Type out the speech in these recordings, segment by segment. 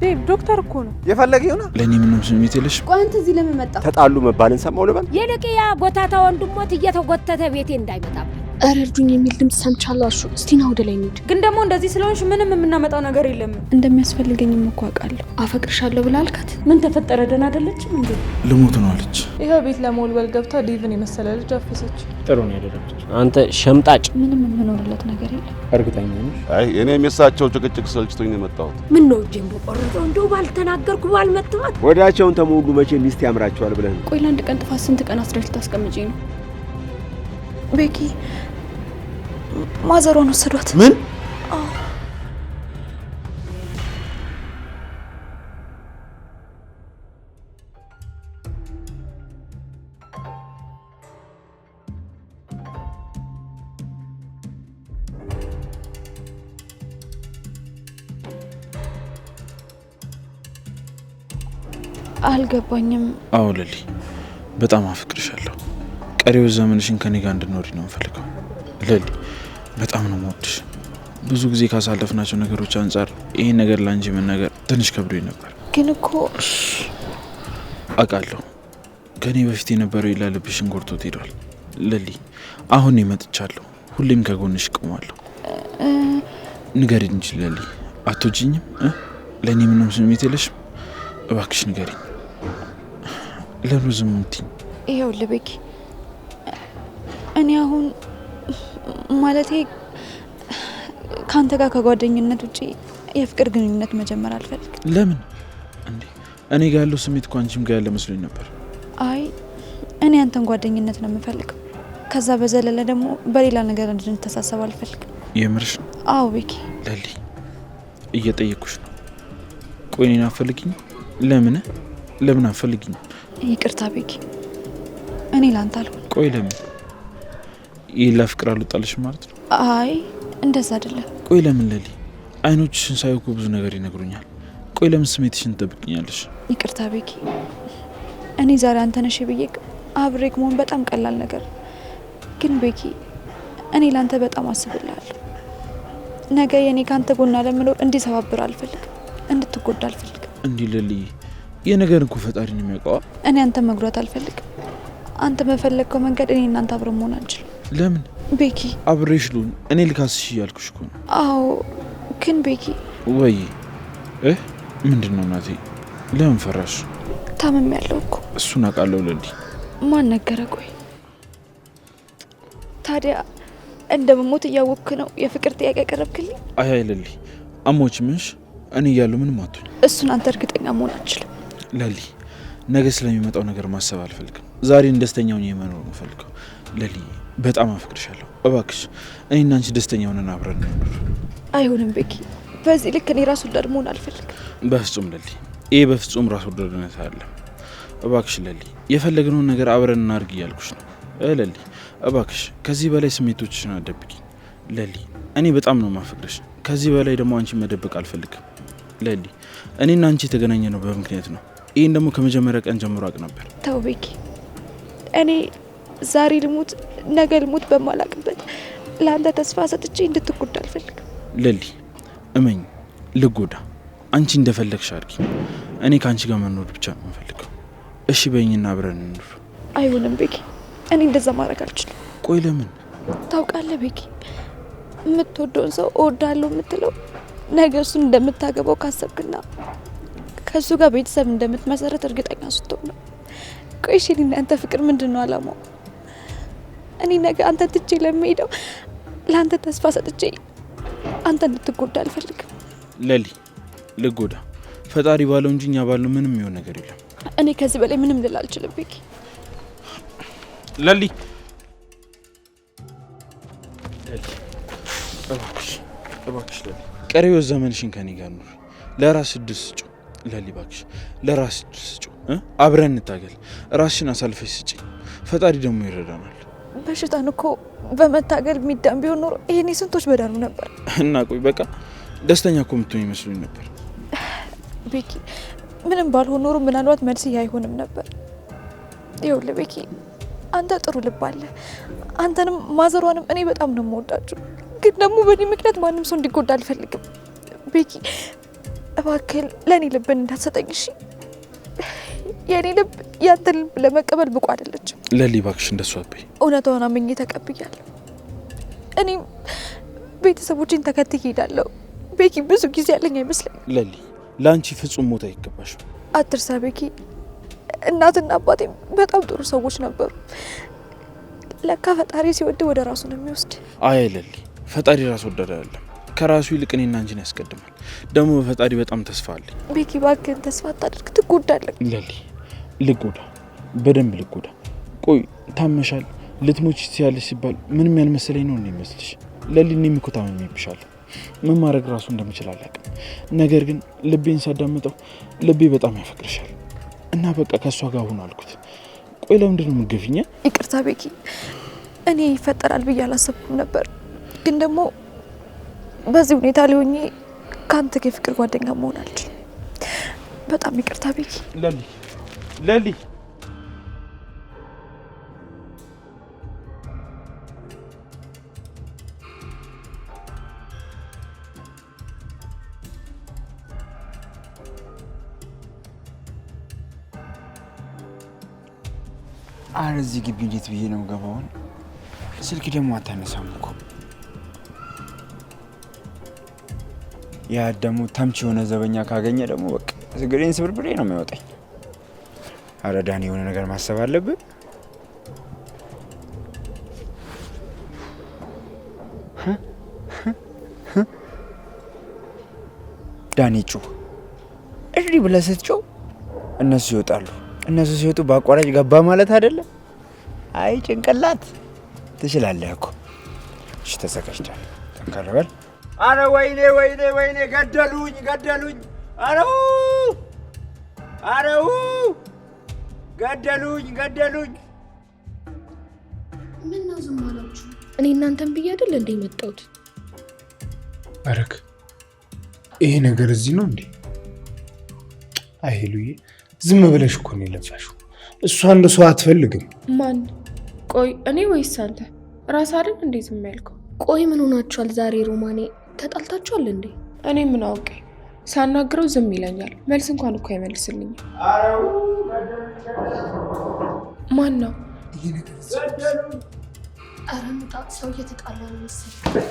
ቤብ ዶክተር እኮ ነው የፈለገ ይሆና ለኔ ምንም ስሜት የለሽ። ቆይ አንተ እዚህ ለምን መጣ? ተጣሉ መባልን ሰማው ልበል። የለቀያ ጎታታ ወንድሞት እየተጎተተ ቤቴ እንዳይመጣብኝ እረዱኝ የሚል ድምጽ ሰምቻለሁ። አሹ እስቲ ና ወደ ላይ እንሂድ። ግን ደግሞ እንደዚህ ስለሆንሽ ምንም የምናመጣው ነገር የለም። እንደሚያስፈልገኝም እኮ አውቃለሁ። አፈቅርሻለሁ ብላ አልካት። ምን ተፈጠረ? ደህና አይደለችም እንዴ? ልሞት ነው አለች። ይሄው ቤት ለሞልበል ገብታ ዴቭን የመሰለ ልጅ አፈሰች። ጥሩ ነው ያደረገች። አንተ ሸምጣጭ። ምንም የምኖርለት ነገር የለም። እርግጠኛ ነሽ? አይ እኔ የሚሳቸው ጭቅጭቅ ሰልችቶኝ ነው የመጣሁት። ምን ነው ጀምቦ ቆርጠው እንደው ባልተናገርኩ ባልመጣሁት ወዳቸውን ተሞሉ መቼ ሚስት ያምራቸዋል ብለህ ነው? ቆይ ለአንድ ቀን ጥፋት ስንት ቀን አስረሽ ልታስቀምጪኝ ነው? ቤኪ ማዘሯን ወሰዷት። ምን? አልገባኝም። አዎ ለሊ በጣም አፍቅርሻለሁ። ቀሪው ዘመንሽን ከኔ ጋር እንድትኖሪ ነው የምፈልገው። ለሊ በጣም ነው የምወድሽ። ብዙ ጊዜ ካሳለፍናቸው ነገሮች አንፃር ይሄን ነገር ላንቺ መናገር ትንሽ ከብዶኝ ነበር። ግን እኮ አውቃለሁ ከኔ በፊት የነበረው ይላልብሽን ጎርቶት ሄዷል። ለሊ አሁን መጥቻለሁ። ሁሌም ከጎንሽ ቆማለሁ። ንገሪኝ እንጂ ለሊ አትወጂኝም? ለኔ ምንም ስሜት የለሽም? እባክሽ ንገሪኝ። ለምን ዝም የምትይኝ? ይኸውልህ ቤኪ እኔ አሁን ማለቴ ካንተ ጋር ከጓደኝነት ውጪ የፍቅር ግንኙነት መጀመር አልፈልግም። ለምን እንዴ? እኔ ጋር ያለው ስሜት እኮ አንቺም ጋር ያለ መስሎኝ ነበር። አይ እኔ አንተን ጓደኝነት ነው የምፈልገው። ከዛ በዘለለ ደግሞ በሌላ ነገር እንድንተሳሰብ አልፈልግም። የምርሽ? አዎ ቤኪ። ለሊ እየጠየኩሽ ነው። ቆይ እኔን አትፈልጊኝ? ለምን አትፈልጊኝ? ይቅርታ ቤኪ እኔ ላንተ አልሆነ። ቆይ ለምን? ይላ ፍቅር አልወጣልሽ ማለት ነው? አይ እንደዛ አይደለም። ቆይ ለምን ለሊ? አይኖችሽን ሳይ እኮ ብዙ ነገር ይነግሩኛል። ቆይ ለምን ስሜትሽን ትጠብቅኛለሽ? ይቅርታ ቤኪ እኔ ዛሬ አንተ ነሽ ብዬ አብሬክ መሆን በጣም ቀላል ነገር፣ ግን ቤኪ እኔ ላንተ በጣም አስብልሃለሁ። ነገ የኔ ካንተ ጎና ለመኖር እንዲሰባብር አልፈልግም፣ እንድትጎዳ አልፈልግም። እንዲህ ለሊ የነገር እኮ ፈጣሪ ነው የሚያውቀው። እኔ አንተ መጉዳት አልፈልግም። አንተ በፈለግከው መንገድ እኔ እናንተ አብረን መሆን አንችልም። ለምን ቤኪ? አብሬሽ ልሁን? እኔ ልካስሽ እያልኩሽ እኮ ነው። አዎ ግን ቤኪ ወይ ምንድነው እናቴ? ለምን ፈራሽ? ታመም ያለው እኮ እሱን አውቃለሁ ለሊ። ማን ነገረ? ቆይ ታዲያ እንደምሞት እያወቅክ ነው የፍቅር ጥያቄ ያቀረብክልኝ? አይ ለሊ አሞች ምንሽ እኔ እያለሁ ምንም አትሆኝ። እሱን አንተ እርግጠኛ መሆን አልችልም። ለሊ ነገ ስለሚመጣው ነገር ማሰብ አልፈልግም። ዛሬን ደስተኛ ሆኜ መኖር ነው ፈልገው። ለሊ በጣም አፍቅርሻለሁ። እባክሽ እኔና አንቺ ደስተኛ ሆነን አብረን እንኖር። አይሆንም ቤኪ፣ በዚህ ልክ እኔ ራስ ወዳድ መሆን አልፈልግም። በፍጹም ለሊ፣ ይሄ በፍጹም ራስ ወዳድነት አይደለም። እባክሽ ለሊ የፈለግነውን ነገር አብረን እናድርግ እያልኩሽ ነው። ለሊ እባክሽ ከዚህ በላይ ስሜቶችሽን አትደብቂ። ለሊ እኔ በጣም ነው ማፈቅርሽ። ከዚህ በላይ ደግሞ አንቺ መደበቅ አልፈልግም። ለሊ እኔና አንቺ የተገናኘ ነው በምክንያት ነው። ይሄን ደግሞ ከመጀመሪያ ቀን ጀምሮ አውቅ ነበር። ተው ቤኪ፣ እኔ ዛሬ ልሙት ነገ ልሙት በማላቅበት ለአንተ ተስፋ ሰጥቼ እንድትጎዳ አልፈልግም። ለሊ እመኝ፣ ልጎዳ አንቺ እንደፈለግሽ አድርጊ። እኔ ከአንቺ ጋር መኖር ብቻ ነው የምፈልገው። እሺ በይኝና አብረን እንኑር። አይሆንም ቤኪ፣ እኔ እንደዛ ማድረግ አልችልም። ቆይ ለምን? ታውቃለህ ቤኪ፣ የምትወደውን ሰው እወዳለሁ የምትለው ነገ እሱን እንደምታገባው ካሰብክና ከሱ ጋር ቤተሰብ እንደምትመሰረት እርግጠኛ ስትሆን ነው። ቆይ እሺ እናንተ ፍቅር ምንድን ነው አላማው? እኔ ነገ አንተ ትቼ ለምሄደው ለአንተ ተስፋ ሰጥቼ አንተ እንድትጎዳ አልፈልግም። ለሊ ልጎዳ ፈጣሪ ባለው እንጂ እኛ ባለው ምንም የሚሆን ነገር የለም። እኔ ከዚህ በላይ ምንም ልል አልችልም ቤኪ። ለሊ እባክሽ ለሊ ቀሪው ዘመንሽን ከኔ ጋር ኑር። ለራስሽ እድል ስጪው ለሊ እባክሽ፣ ለራስሽ እድል ስጪው። አብረን እንታገል። ራስሽን አሳልፈሽ ስጪ። ፈጣሪ ደግሞ ይረዳናል። በሽታን እኮ በመታገል የሚዳን ቢሆን ኖሮ ይሄኔ ስንቶች በዳኑ ነበር። እና ቆይ በቃ ደስተኛ እኮ የምትሆኝ ይመስሉኝ ነበር ቤኪ። ምንም ባልሆን ኖሮ ምናልባት መልስ አይሆንም ነበር። ይኸውልህ ቤኪ፣ አንተ ጥሩ ልብ አለ። አንተንም ማዘሯንም እኔ በጣም ነው የምወዳችሁ። ግን ደግሞ በእኔ ምክንያት ማንም ሰው እንዲጎዳ አልፈልግም ቤኪ። እባክህ ለኔ ልብን እንዳትሰጠኝ እሺ። የኔ ልብ ያንተን ልብ ለመቀበል ብቁ አይደለችም። ለሊ እባክሽ እንደሱ አትበይ። እውነታውን አምኜ ተቀብያለሁ። እኔም ቤተሰቦቼን ተከትዬ እሄዳለሁ። ቤኪ ብዙ ጊዜ ያለኝ አይመስለኝም። ለሊ ለአንቺ ፍጹም ሞት አይገባሽም። አትርሳ ቤኪ፣ እናትና አባቴ በጣም ጥሩ ሰዎች ነበሩ። ለካ ፈጣሪ ሲወድ ወደ ራሱ ነው የሚወስድ። አይ ለሊ፣ ፈጣሪ ራስ ወዳድ አይደለም። ከራሱ ይልቅ እኔና አንቺን ያስቀድማል። ደግሞ በፈጣሪ በጣም ተስፋ አለኝ። ቤኪ እባክህን ተስፋ አታድርግ፣ ትጎዳለህ። ለሊ ልጎዳ፣ በደንብ ልጎዳ። ቆይ ታመሻል፣ ልትሞች ሲያለሽ ሲባል ምንም ያልመሰለኝ ነው የሚመስልሽ? ለሊ እኔም እኮ ታምሜብሻለሁ። ምን ማድረግ ራሱ እንደምችል አላውቅም። ነገር ግን ልቤን ሳዳምጠው ልቤ በጣም ያፈቅርሻል እና በቃ ከሷ ጋር ሁን አልኩት። ቆይ ለምንድን ነው የምትገፊኝ? ይቅርታ ቤኪ፣ እኔ ይፈጠራል ብዬ አላሰብኩም ነበር። ግን ደግሞ በዚህ ሁኔታ ሊሆኜ ከአንተ የፍቅር ጓደኛ መሆን አልችልም። በጣም ይቅርታ ቤኪ። ለሊ አረ እዚህ ግቢ እንዴት ብዬ ነው ገባው? ስልክ ደግሞ አታነሳም እኮ። ያ ደግሞ ተምች የሆነ ዘበኛ ካገኘ ደግሞ በቃ እግሬን ስብርብሬ ነው የሚወጣኝ። አረ ዳኒ የሆነ ነገር ማሰብ አለብህ። ዳኒ ጩህ እሪ ብለህ ስትጮህ እነሱ ይወጣሉ። እነሱ ሲወጡ በአቋራጭ ገባ ማለት አይደለም። አይ ጭንቅላት ትችላለህ እኮ። እሺ ተዘጋጅተሃል? ጠንከር በል። አረ ወይኔ ወይኔ ወይኔ፣ ገደሉኝ ገደሉኝ! አረው አረው፣ ገደሉኝ ገደሉኝ! ምን ነው ዝም አላችሁ? እኔ እናንተን ብዬ አይደል እንደ መጣሁት? አረክ ይሄ ነገር እዚህ ነው እንዴ? አይሉዬ ዝም ብለሽ እኮ ነው የለፋሽው። እሷ እንደ ሰው አትፈልግም። ማን? ቆይ እኔ ወይስ አንተ? ራስ አይደል እንዴ ዝም ያልከው? ቆይ ምን ሆናችኋል ዛሬ? ሮማኔ ተጣልታችኋል እንዴ? እኔ ምን አውቄ፣ ሳናግረው ዝም ይለኛል። መልስ እንኳን እኮ አይመልስልኝም። ማን ነው? ይሄ ነገር አረ ምጣ፣ ሰው እየተጣላ ነው መሰለኝ።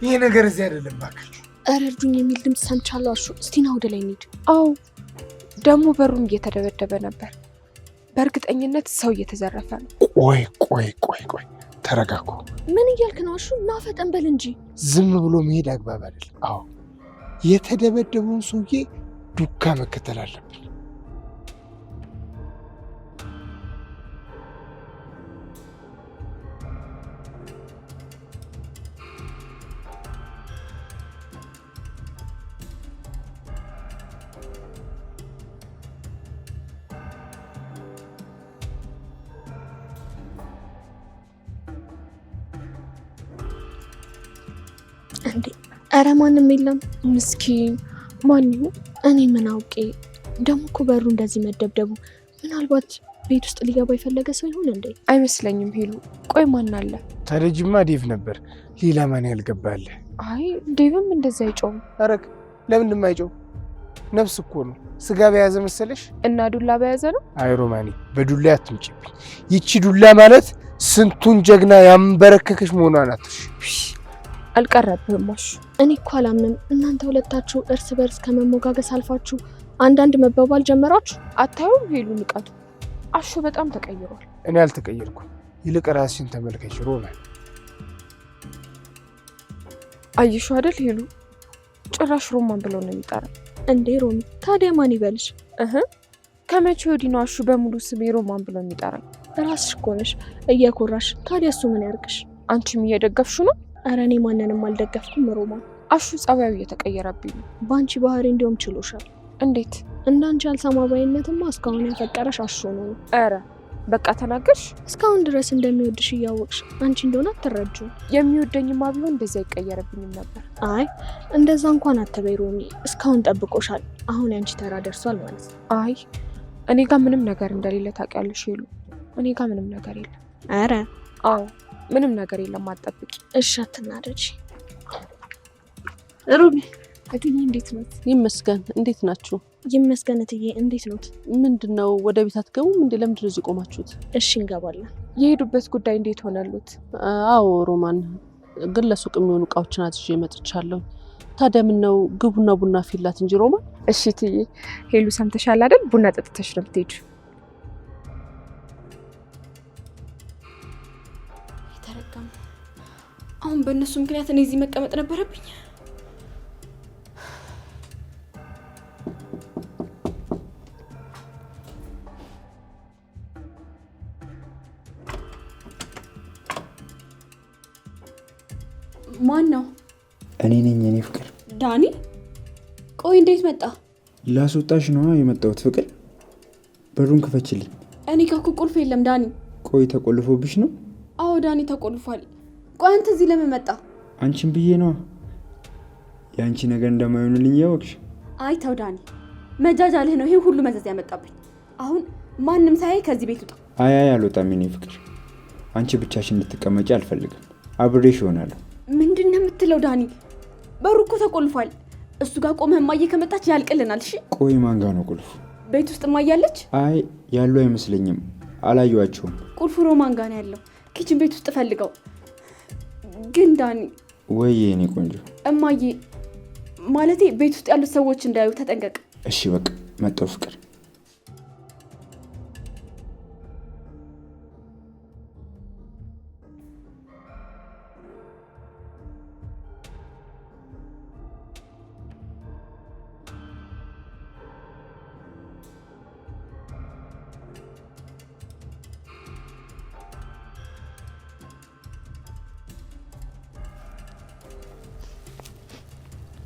ይሄ ነገር እዚህ አይደለም እባክህ። አረ እርዱኝ የሚል ድምፅ ሰምቻለሁ። አሹ እስቲ ና ወደ ላይ እንሂድ። አዎ ደግሞ በሩም እየተደበደበ ነበር። በእርግጠኝነት ሰው እየተዘረፈ ነው። ቆይ ቆይ ቆይ ቆይ ተረጋጉ። ምን እያልክ ነው አሹ? ና ፈጠን በል እንጂ። ዝም ብሎ መሄድ አግባብ አይደለም። አዎ የተደበደበውን ሰውዬ ዱካ መከተል አለብን። እንዴ አረ ማንም የለም። ምስኪን ማን ይሁን? እኔ ምን አውቄ። ደግሞ እኮ በሩ እንደዚህ መደብደቡ ምናልባት ቤት ውስጥ ሊገባ የፈለገ ሰው ይሆን እንዴ? አይመስለኝም ሄሉ። ቆይ ማን አለ? ታዲያማ ዴቭ ነበር። ሌላ ማን ያልገባለ? አይ ዴቭም እንደዛ አይጮህም። አረክ ለምን እንደማይጮህ? ነፍስ እኮ ነው። ስጋ በያዘ መሰለሽ? እና ዱላ በያዘ ነው። አይ ሮማኔ በዱላ አትምጪብኝ። ይቺ ዱላ ማለት ስንቱን ጀግና ያንበረከከሽ መሆኗን አትሽ። አልቀረብህም አሹ። እኔ እኮ አላምንም። እናንተ ሁለታችሁ እርስ በርስ ከመሞጋገስ አልፋችሁ አንዳንድ መባባል ጀመራችሁ። አታዩም ሄሉ ንቀቱ? አሹ በጣም ተቀይሯል። እኔ አልተቀየርኩም። ይልቅ ራስሽን ተመልከች ሮማን። አየሹ አይደል ሄሉ? ጭራሽ ሮማን ብለው ነው የሚጠራው። እንዴ ሮሚ ታዲያ ማን ይበልሽ? ከመቼ ወዲህ ነው አሹ በሙሉ ስሜ ሮማን ብለው የሚጠራኝ? ራስሽ እኮ ነሽ እየኮራሽ። ታዲያ እሱ ምን ያርግሽ? አንቺም እየደገፍሹ ነው። አረ እኔ ማንንም አልደገፍኩም ሮማን። አሹ ጸባዩ እየተቀየረብኝ ነው። በአንቺ ባህሪ እንዲሁም ችሎሻል። እንዴት? እንዳንቺ አልሰማ ባይነትማ እስካሁን ያፈቀረሽ አሹ ነው። አረ በቃ ተናገርሽ። እስካሁን ድረስ እንደሚወድሽ እያወቅሽ አንቺ እንደሆነ አትረጂው። የሚወደኝማ ቢሆን እንደዛ አይቀየረብኝም ነበር። አይ እንደዛ እንኳን አትበይ ሮሚ። እስካሁን ጠብቆሻል። አሁን ያንቺ ተራ ደርሷል ማለት ነው። አይ እኔ ጋር ምንም ነገር እንደሌለ ታውቂያለሽ ሄሉ። እኔ ጋር ምንም ነገር የለም። አረ አዎ ምንም ነገር የለም። አትጠብቂ እሺ፣ አትናደጂ። ሩቢ እትዬ እንዴት ነው? ይመስገን። እንዴት ናችሁ? ይመስገን እትዬ፣ እንዴት ነው? ምንድነው ወደ ቤት አትገቡም እንዴ? ለምንድን ነው እዚህ ቆማችሁት? እሺ እንገባለን። የሄዱበት ጉዳይ እንዴት ሆነሉት? አዎ ሮማን፣ ግን ለሱቅ የሚሆኑ እቃዎችን አዝዤ መጥቻለሁ። ታዲያ ምን ነው ግቡና ቡና ፊላት እንጂ ሮማን። እሺ እትዬ። ሄሉ ሰምተሻል አይደል? ቡና ጠጥተሽ ነው የምትሄጂው። የተረገሙ አሁን በእነሱ ምክንያት እኔ እዚህ መቀመጥ ነበረብኝ። ማን ነው? እኔ ነኝ የኔ ፍቅር። ዳኒ? ቆይ እንዴት መጣ? ላስወጣሽ ነው የመጣሁት ፍቅር። በሩን ክፈችልኝ። እኔ ጋር እኮ ቁልፍ የለም ዳኒ። ቆይ ተቆልፎብሽ ነው? አዎ ዳኒ ተቆልፏል። ቆይ አንተ እዚህ ለምን መጣ? አንቺን ብዬ ነው። የአንቺ ነገር እንደማይሆንልኝ ያወቅሽ። አይ ተው ዳኒ፣ መጃጃልህ ነው ይሄ ሁሉ መዘዝ ያመጣብኝ። አሁን ማንም ሳያይ ከዚህ ቤት ውጣ። አይ አልወጣም የኔ ፍቅር። አንቺ ብቻሽን እንድትቀመጪ አልፈልግም። አብሬሽ እሆናለሁ። ምንድን ነው የምትለው ዳኒ? በሩ እኮ ተቆልፏል። እሱ ጋር ቆመህ እማዬ ከመጣች ያልቅልናል። እሺ ቆይ ማን ጋር ነው ቁልፉ? ቤት ውስጥ እማዬ አለች? አይ ያሉ አይመስለኝም፣ አላየኋቸውም። ቁልፉ ሮማን ጋር ነው ያለው። ኪችን ቤት ውስጥ ፈልገው። ግን ዳኒ ወይ የኔ ቆንጆ። እማዬ ማለቴ ቤት ውስጥ ያሉት ሰዎች እንዳዩ ተጠንቀቅ። እሺ በቃ መጣሁ ፍቅር።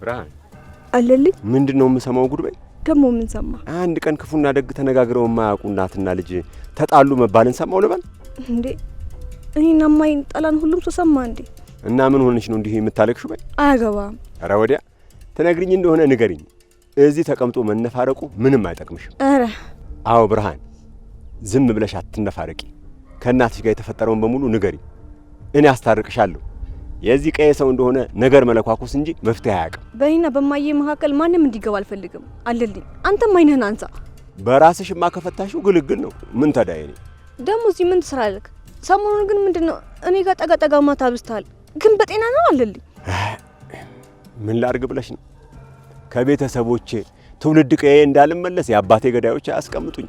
ብርሃን አለልኝ። ምንድነው የምሰማው ጉድ በይ? ደሞ ምን ሰማ? አንድ ቀን ክፉና ደግ ተነጋግረው የማያውቁ እናትና ልጅ ተጣሉ መባልን ሰማው ልበል እንዴ? እኔና ማይን ጣላን ሁሉም ሰው ሰማ እንዴ? እና ምን ሆነሽ ነው እንዲህ የምታለቅሽው በይ? አያገባም። ኧረ ወዲያ ትነግሪኝ እንደሆነ ንገሪኝ። እዚህ ተቀምጦ መነፋረቁ ምንም አይጠቅምሽም። ኧረ አዎ ብርሃን፣ ዝም ብለሽ አትነፋረቂ። ከእናትሽ ጋር የተፈጠረውን በሙሉ ንገሪኝ፣ እኔ አስታርቅሻለሁ። የዚህ ቀይ ሰው እንደሆነ ነገር መለኳኩስ እንጂ መፍትሄ አያውቅም። በእኔና በማዬ መካከል ማንም እንዲገባ አልፈልግም። አለልኝ፣ አንተም አይነህን አንሳ። በራስሽማ ከፈታሽው ግልግል ነው። ምን ተዳየኔ ደግሞ እዚህ ምን ትሰራለህ? ሰሞኑን ግን ምንድነው እኔ ጋር ጠጋ ማታ አብዝተሃል። ግን በጤና ነው አለልኝ? ምን ላርግ ብለሽ ነው? ከቤተሰቦቼ ትውልድ ቀዬ እንዳልመለስ የአባቴ ገዳዮች አያስቀምጡኝ።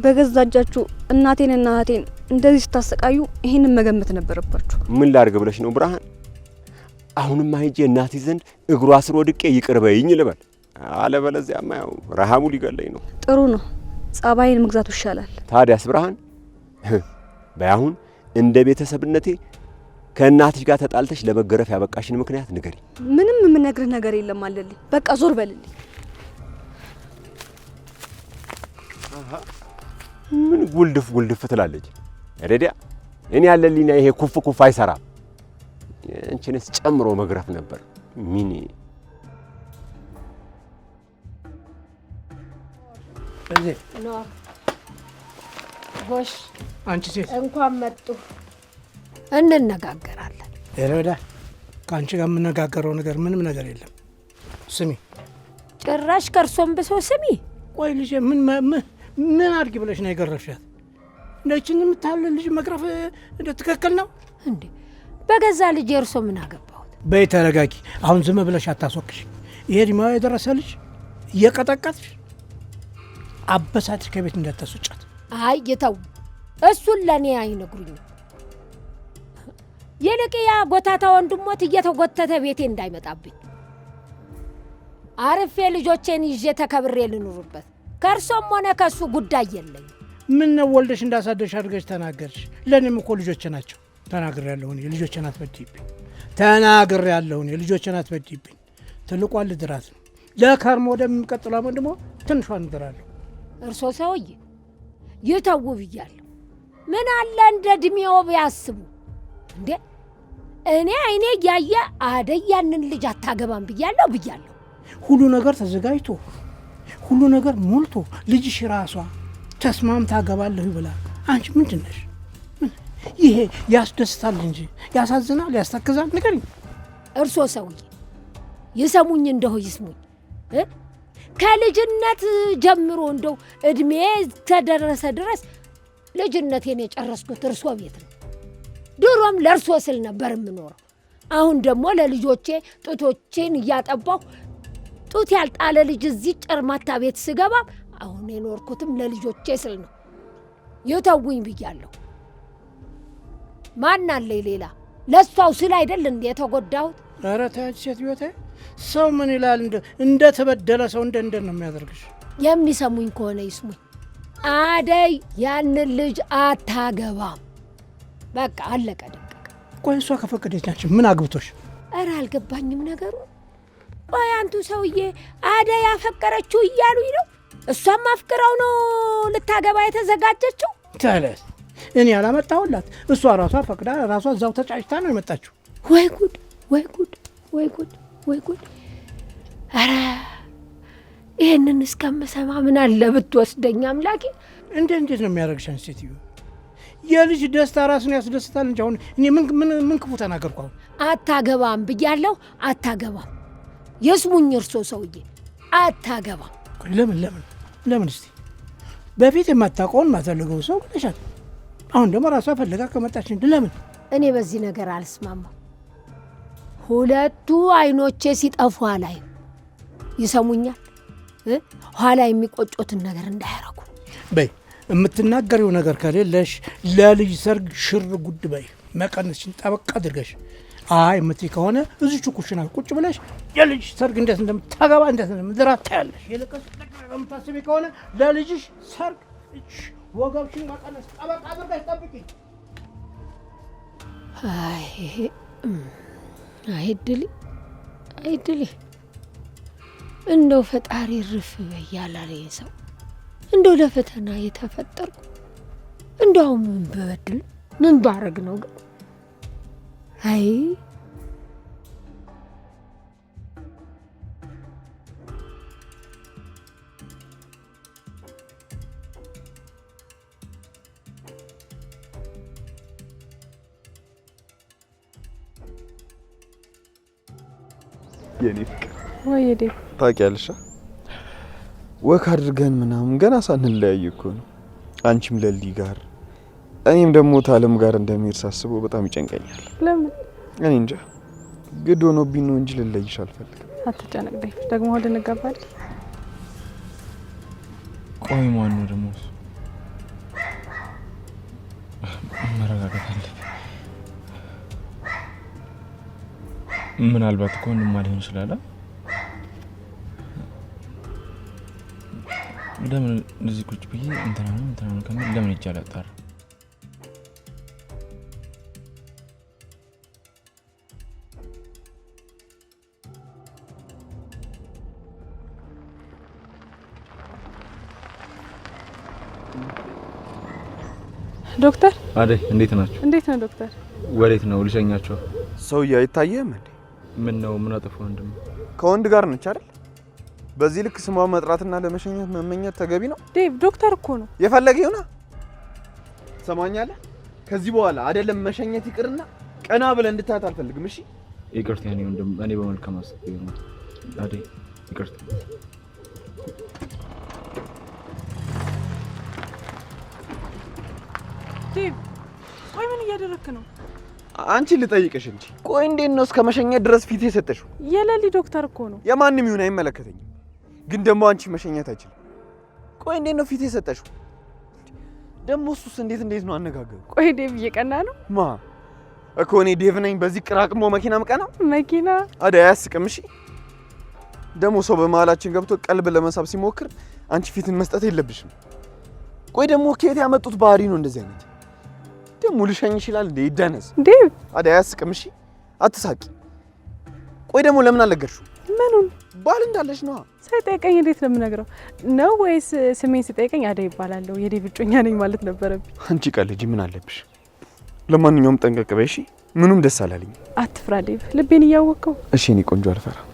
በገዛ እጃችሁ እናቴንና እህቴን እንደዚህ ስታሰቃዩ ይሄንን መገመት ነበረባችሁ። ምን ላርግ ብለሽ ነው ብርሃን? አሁንማ ሂጄ እናቴ ዘንድ እግሯ ስር ወድቄ ይቅር በይኝ ልበል? አለበለዚያማ ያው ረሃቡ ሊገለኝ ነው። ጥሩ ነው፣ ጸባይን መግዛቱ ይሻላል። ታዲያስ ብርሃን በአሁን እንደ ቤተሰብነቴ ከእናትሽ ጋር ተጣልተሽ ለመገረፍ ያበቃሽን ምክንያት ንገሪ። ምንም የምነግርህ ነገር የለም አለልኝ። በቃ ዞር በልልኝ። ምን ጉልድፍ ትላለች? ረዲያ እኔ ያለልኝ ይሄ ኩፍ አይሰራም። አንቺንስ ጨምሮ መግረፍ ነበር። ሚኒ እዚህ ነው ጎሽ፣ አንቺ ሴት እንኳን መጡ። እንነጋገራለን። ረዳ ከአንቺ ጋር የምነጋገረው ነገር ምንም ነገር የለም። ስሚ፣ ጭራሽ ከርሶም ብሶ ስሚ። ቆይ ልጄ ምን አድርጊ ብለሽ ነው የገረፍሻት? እንደችን የምታለ ልጅ መግረፍ እንደ ትክክል ነው እንዴ? በገዛ ልጅ እርሶ ምን አገባሁት? በይ ተረጋጊ። አሁን ዝም ብለሽ አታስወቅሽ። ይሄ እድሜዋ የደረሰ ልጅ እየቀጠቀጥሽ አበሳትሽ ከቤት እንዳታስወጫት። አይ ይተው፣ እሱን ለኔ አይነግሩኝ። ይልቅ ያ ጎታታ ወንድሞት እየተጎተተ ቤቴ እንዳይመጣብኝ አርፌ ልጆቼን ይዤ ተከብሬ ልኑርበት። ከእርሶም ሆነ ከሱ ጉዳይ የለኝ። ምን ነው ወልደሽ እንዳሳደሽ አድርገሽ ተናገርሽ? ለእኔም እኮ ልጆቼ ናቸው። ተናግሬያለሁ። የልጆቼን አትበድይብኝ። ተናግሬያለሁ። የልጆቼን አትበድይብኝ። ትልቋን ልድራት ነው። ለከርሞ ወደሚቀጥለው ደግሞ ትንሿን እድራለሁ። እርሶ ሰውዬ ይተው ብያለሁ። ምን አለ እንደ እድሜው ቢያስቡ እንዴ? እኔ አይኔ እያየ አደይ ያንን ልጅ አታገባም ብያለሁ። ሁሉ ነገር ተዘጋጅቶ ሁሉ ነገር ሞልቶ ልጅሽ ራሷ ተስማምታ አገባለሁ ብላ አንቺ ምንድን ነሽ? ይሄ ያስደስታል እንጂ ያሳዝናል፣ ያስተክዛል? ንገሪኝ። እርሶ ሰውዬ ይሰሙኝ እንደው ይስሙኝ። ከልጅነት ጀምሮ እንደው እድሜ ተደረሰ ድረስ ልጅነቴን የጨረስኩት እርሶ ቤት ነው። ድሮም ለእርሶ ስል ነበር የምኖረው። አሁን ደግሞ ለልጆቼ ጡቶቼን እያጠባሁ ጡት ያልጣለ ልጅ እዚህ ጨርማታ ቤት ስገባ አሁን የኖርኩትም ለልጆቼ ስል ነው። ይተውኝ ብያለሁ። ማን አለኝ ሌላ? ለሷው ስል አይደል እንዴ የተጎዳሁት? ኧረ ተያች ሴትዮ ተይ። ሰው ምን ይላል? እንደ ተበደለ ሰው እንደ ነው የሚያደርግሽ። የሚሰሙኝ ከሆነ ይስሙኝ። አደይ ያንን ልጅ አታገባም። በቃ አለቀ ደቀቀ። ቆይ እሷ ከፈቀደች አንቺ ምን አግብቶሽ? ኧረ አልገባኝም ነገሩ። ቆይ አንቱ ሰውዬ አደይ ያፈቀረችው እያሉኝ ነው? እሷም አፍቅረው ነው ልታገባ የተዘጋጀችው? ታለስ እኔ ያላመጣሁላት እሷ ራሷ ፈቅዳ ራሷ እዛው ተጫጭታ ነው የመጣችው። ወይ ጉድ! ወይ ጉድ! ወይ ጉድ! ወይ ጉድ! ኧረ ይህንን እስከምሰማ ምን አለ ብትወስደኝ አምላኬ። እንዴት ነው የሚያደርግሻን ሴትዮ? የልጅ ደስታ ራሱን ያስደስታል እንጂ አሁን እኔ ምን ክፉ ተናገርኩ? አሁን አታገባም ብያለሁ። አታገባም። የስሙኝ እርሶ ሰውዬ አታገባም። ለምን እስቲ በፊት የማታውቀውን ማፈልገው ሰው ብለሻል። አሁን ደግሞ ራሷ ፈልጋ ከመጣች ለምን? እኔ በዚህ ነገር አልስማማም። ሁለቱ አይኖቼ ሲጠፉ ላይ ይሰሙኛል። ኋላ የሚቆጮትን ነገር እንዳያረጉ በይ። የምትናገሪው ነገር ከሌለሽ ለልጅ ሰርግ ሽር ጉድ በይ። መቀነትሽን ጠበቅ አድርገሽ አይ የምትይ ከሆነ እዚቹ ኩሽና ቁጭ ብለሽ የልጅ ሰርግ እንዴት እንደምታገባ እንዴት እንደምትድራት ታያለሽ። የለቀስ የምታስቢ ከሆነ ለልጅሽ ሰርግ ወገብሽን መቀነስ ጠበቅ አድርገሽ ጠብቂ። አይድል እንደው ፈጣሪ ርፍ በያላለኝ ሰው እንደው ለፈተና የተፈጠርኩ እንደው ምን በበድል ምን ባረግ ነው ግን? አይ የኔ ፍቅር ወይ ዴቭ ታውቂያለሽ፣ ወክ አድርገን ምናምን ገና ሳንለያይ እኮ ነው አንቺም ለሊ ጋር እኔም ደግሞ ታለም ጋር እንደምሄድ ሳስበው በጣም ይጨንቀኛል። ለምን? እኔ እንጃ ግድ ሆኖብኝ ነው እንጂ ልለይሽ አልፈልግም። አትጨነቅ ዴቭ፣ ደግሞ ወደ እንጋባል። ቆይ ማን ነው ደግሞ? መረጋጋት አለብን። ምናልባት እኮ ወንድሟ ሊሆን ይችላል። ለምን እንደዚህ ቁጭ ብዬ እንትና ነው ከምን ለምን ይቻላል? አጣራ ዶክተር አደይ እንዴት ናችሁ? እንዴት ነው ዶክተር? ወዴት ነው ልሸኛቸው? ሰውዬ አይታየም እንዴ? ምን ነው ምን አጠፋ? ወንድም ከወንድ ጋር ነች አይደል? በዚህ ልክ ስሟ መጥራትና ለመሸኘት መመኘት ተገቢ ነው? ዴቭ ዶክተር እኮ ነው። የፈለገ ይሁና። ሰማኛለህ? ከዚህ በኋላ አይደለም መሸኘት ይቅርና ቀና ብለህ እንድታያት አልፈልግም። እሺ ይቅርታ የኔ ወንድም፣ እኔ በመልካም አስቤ ነው። አደይ ይቅርታ። ዴቭ ቆይ ምን እያደረክ ነው? አንቺ ልጠይቅሽ እንጂ ቆይ እንዴት ነው እስከ መሸኘት ድረስ ፊት የሰጠሽው? የለሊ ዶክተር እኮ ነው። የማንም ይሁን አይመለከተኝም፣ ግን ደግሞ አንቺ መሸኘት አይችልም። ቆይ እንዴት ነው ፊት የሰጠሽው? ደግሞ እሱስ እንዴት ነው አነጋገሩ? ቆይ ዴቭ እየቀና ነው? ማ እኮ እኔ ዴቭ ነኝ በዚህ ቅራቅሞ መኪና ምቀናው? መኪና አደይ አያስቅም? እሺ ደግሞ ሰው በመሀላችን ገብቶ ቀልብ ለመሳብ ሲሞክር አንቺ ፊትን መስጠት የለብሽም። ቆይ ደግሞ ከየት ያመጡት ባህሪ ነው እንደዚህ አይነት? ደግሞ ልሸኝ ይችላል እንዴ? ይደነስ ዴቭ። አደይ አያስቅም? እሺ አትሳቂ። ቆይ ደግሞ ለምን አልነገርሽው? ምኑን? ባል እንዳለሽ ነው። ሳይጠይቀኝ እንዴት ነው የምነግረው? ነው ወይስ ስሜን ሲጠይቀኝ አደይ ይባላለሁ የዴቭ እጮኛ ነኝ ማለት ነበረብኝ? አንቺ ቀልጂ፣ ምን አለብሽ? ለማንኛውም ጠንቀቅ በይ እሺ። ምኑም ደስ አላለኝ። አትፍራ ዴቭ፣ ልቤን እያወቅከው። እሺ እኔ ቆንጆ አልፈራም፣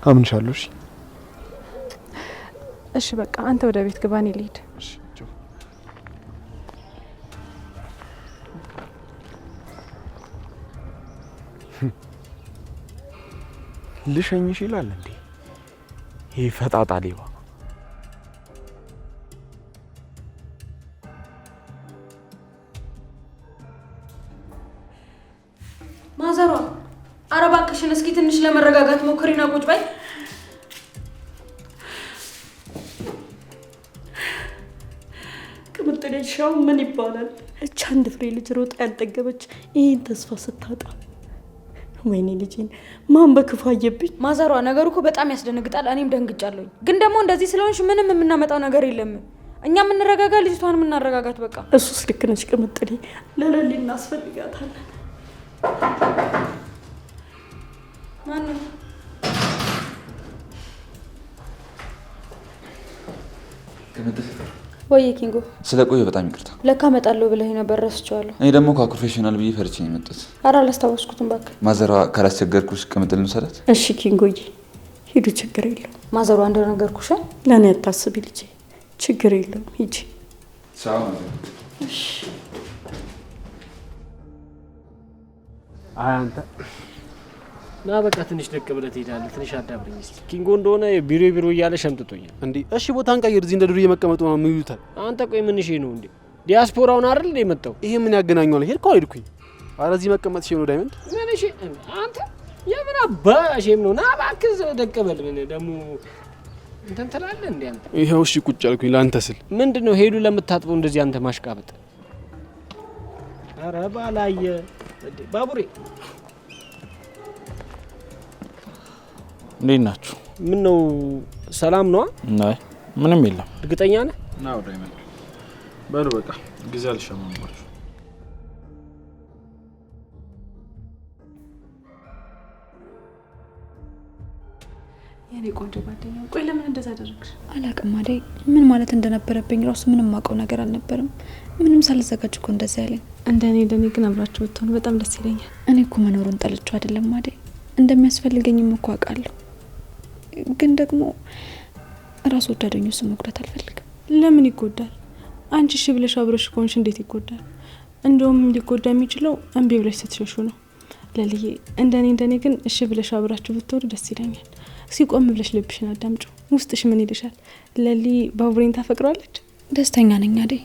አምንሻለሁ። እሺ እሺ በቃ አንተ ወደ ቤት ግባ፣ እኔ ልሂድ። እሺ ልሸኝሽ ይላል እንዴ? ይሄ ፈጣጣ ሌባ። ማዘሯ ኧረ እባክሽን እስኪ ትንሽ ለመረጋጋት ሞክሪና ቁጭ በይ። ቅምጥልሻው ምን ይባላል? እች አንድ ፍሬ ልጅ ሮጣ ያልጠገበች ይህን ተስፋ ስታጣ፣ ወይኔ ልጄን ማን በክፉ አየብኝ። ማዘሯ ነገሩ እኮ በጣም ያስደነግጣል። እኔም ደንግጫለሁኝ። ግን ደግሞ እንደዚህ ስለሆንሽ ምንም የምናመጣው ነገር የለም። እኛ የምንረጋጋ ልጅቷን የምናረጋጋት በቃ። እሱስ ልክ ነች ቅምጥሌ። ለለሊ እናስፈልጋታለን። ማነው? ወይ ኪንጎ፣ ስለ ቆየ በጣም ይቅርታ። ለካ እመጣለሁ ብለህ ነበር፣ ረስቼዋለሁ። እኔ ደግሞ ከፕሮፌሽናል ብዬ ፈርቼ ነው የመጣሁት። ኧረ አላስታወስኩትም እባክህ። ማዘሯ ካላስቸገርኩሽ ቅምጥል እንውሰዳት? እሺ ኪንጎዬ፣ ሂዱ፣ ችግር የለውም። ማዘሯ እንደነገርኩሽ ለእኔ አታስቢ ልጄ፣ ችግር የለውም፣ ሂጂ። ቻው። እሺ። አይ አንተ ና በቃ ትንሽ ደቅ ብለህ ትሄዳለህ። ትንሽ አዳብረኝ እስኪ። ኪንጎ እንደሆነ ቢሮ እያለ ሸምጥጦኛል። እንዴ እሺ ቦታን ቀይር። እዚህ እንደ ዱርዬ መቀመጡ ነው የሚሉታል። አንተ ቆይ ምን እሺ ነው እንዴ? ዲያስፖራውን አይደል እንደ መጣው? ይሄ ምን ያገናኘዋል? ሄድኩ አልሄድኩኝ። ኧረ እዚህ መቀመጥ ሼም ነው ዳይመንድ። ምን እሺ አንተ የምን አባ ሼም ነው? ና እባክህ ደቅ በል። ምን ደግሞ እንትን ትላለህ እንዴ አንተ? ይሄው እሺ ቁጭ አልኩኝ ለአንተ ስል። ምንድነው ሄዱ ለምታጥበው እንደዚህ አንተ ማሽቃበጥ? ኧረ ባላየ ባቡሬ እንዴት ናችሁ? ምን ነው ሰላም ነው? አይ ምንም የለም። እርግጠኛ ነህ? ና ወደ አይመጣ በሉ በቃ ጊዜ አልሻማባችሁ። የኔ ቆንጆ ጓደኛ፣ ቆይ ለምን እንደዛ አደረግሽ? አላውቅም አደይ፣ ምን ማለት እንደነበረብኝ ራሱ ምንም አውቀው ነገር አልነበረም። ምንም ሳልዘጋጅ እኮ እንደዛ ያለኝ። እንደኔ ግን አብራችሁ ብትሆኑ በጣም ደስ ይለኛል። እኔ እኮ መኖሩን ጠልቼው አይደለም አደይ፣ እንደሚያስፈልገኝም እኮ አውቃለሁ። ግን ደግሞ ራስ ወዳደኙ እሱ መጉዳት አልፈልግም። ለምን ይጎዳል? አንቺ እሺ ብለሽ አብረሽ ከሆንሽ እንዴት ይጎዳል? እንደውም ሊጎዳ የሚችለው እምቢ ብለሽ ስትሸሹ ነው። ለልዬ እንደኔ ግን እሺ ብለሽ አብራችሁ ብትወዱ ደስ ይለኛል። ሲቆም ብለሽ ልብሽን አዳምጪው። ውስጥሽ ምን ይልሻል? ለሊ ባቡሬን ታፈቅሯለች? ደስተኛ ነኝ አደይ።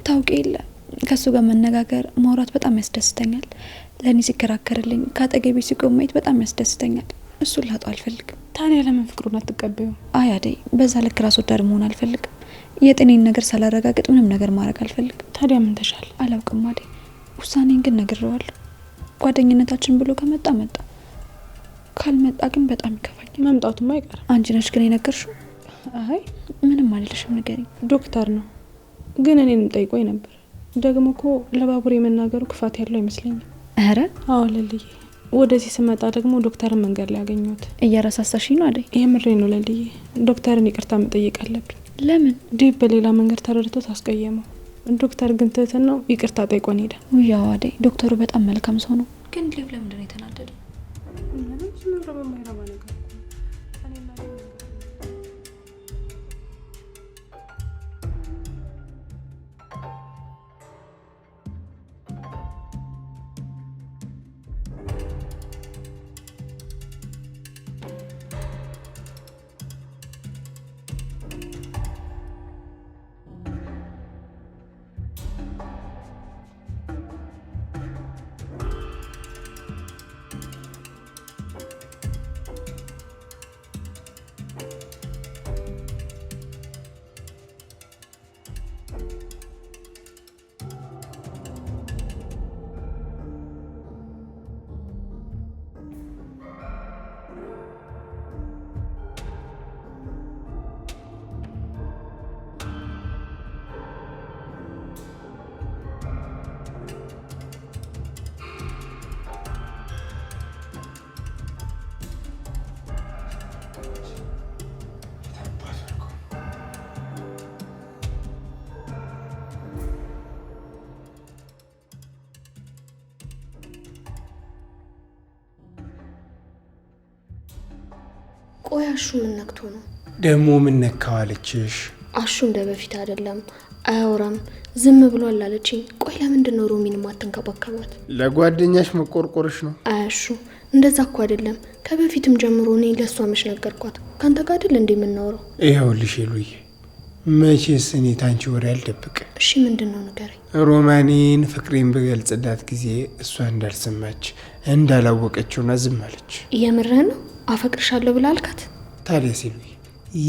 ታውቂ የለ ከሱ ጋር መነጋገር ማውራት በጣም ያስደስተኛል። ለኔ ሲከራከርልኝ ከአጠገቤ ሲቆም ማየት በጣም ያስደስተኛል። እሱን ላጣው አልፈልግም። ታዲያ ለምን ፍቅሩን አትቀበዩ? አይ አደይ፣ በዛ ልክ ራስ ወዳድ መሆን አልፈልግም። የጤኔን ነገር ሳላረጋግጥ ምንም ነገር ማድረግ አልፈልግም። ታዲያ ምን ተሻለ? አላውቅም አደይ፣ ውሳኔን ግን ነግሬዋለሁ። ጓደኝነታችን ብሎ ከመጣ መጣ፣ ካልመጣ ግን በጣም ይከፋኝ። መምጣቱማ አይቀርም። አንቺ ነሽ ግን የነገርሽው? አይ ምንም አልልሽም፣ ንገሪኝ። ዶክተር ነው ግን እኔንም ጠይቆኝ ነበር። ደግሞ እኮ ለባቡሬ የመናገሩ ክፋት ያለው አይመስለኝም። ኧረ አዎ ለልዬ፣ ወደዚህ ስመጣ ደግሞ ዶክተርን መንገድ ላይ ያገኘሁት። እያረሳሳሽኝ ነው አደይ? የምሬ ነው ለልዬ፣ ዶክተርን ይቅርታ መጠየቅ አለብኝ። ለምን? ዲብ በሌላ መንገድ ተረድቶ ታስቀየመው። ዶክተር ግን ትህትን ነው ይቅርታ ጠይቆን ሄደ። ያው አደይ፣ ዶክተሩ በጣም መልካም ሰው ነው። ግን ሊብ ለምንድን ነው የተናደደው? ቆይ አሹ ምን ነክቶ ነው ደግሞ? ምን ነካዋለችሽ? አሹ እንደ በፊት አይደለም፣ አያወራም፣ ዝም ብሏል አለችኝ። ቆይ ለምንድን ነው ሮሚን ማትንከባከባት? ለጓደኛሽ መቆርቆርሽ ነው? አያሹ እንደዛ እኮ አይደለም። ከበፊትም ጀምሮ እኔ ለሷ መች ነገርኳት። ካንተ ጋር አይደል እንዴ የምናወራው? ይኸውልሽ ሉዬ፣ መቼስ እኔ ታንቺ ወሬ አልደብቅ። እሺ ምንድን ነው ንገረኝ። ሮማኔን ፍቅሬን በገልጽላት ጊዜ እሷ እንዳልሰማች እንዳላወቀችውና ዝም አለች። እየምርህ ነው? አፈቅርሻለሁ ብላ አልካት? ታዲያ ሉዬ፣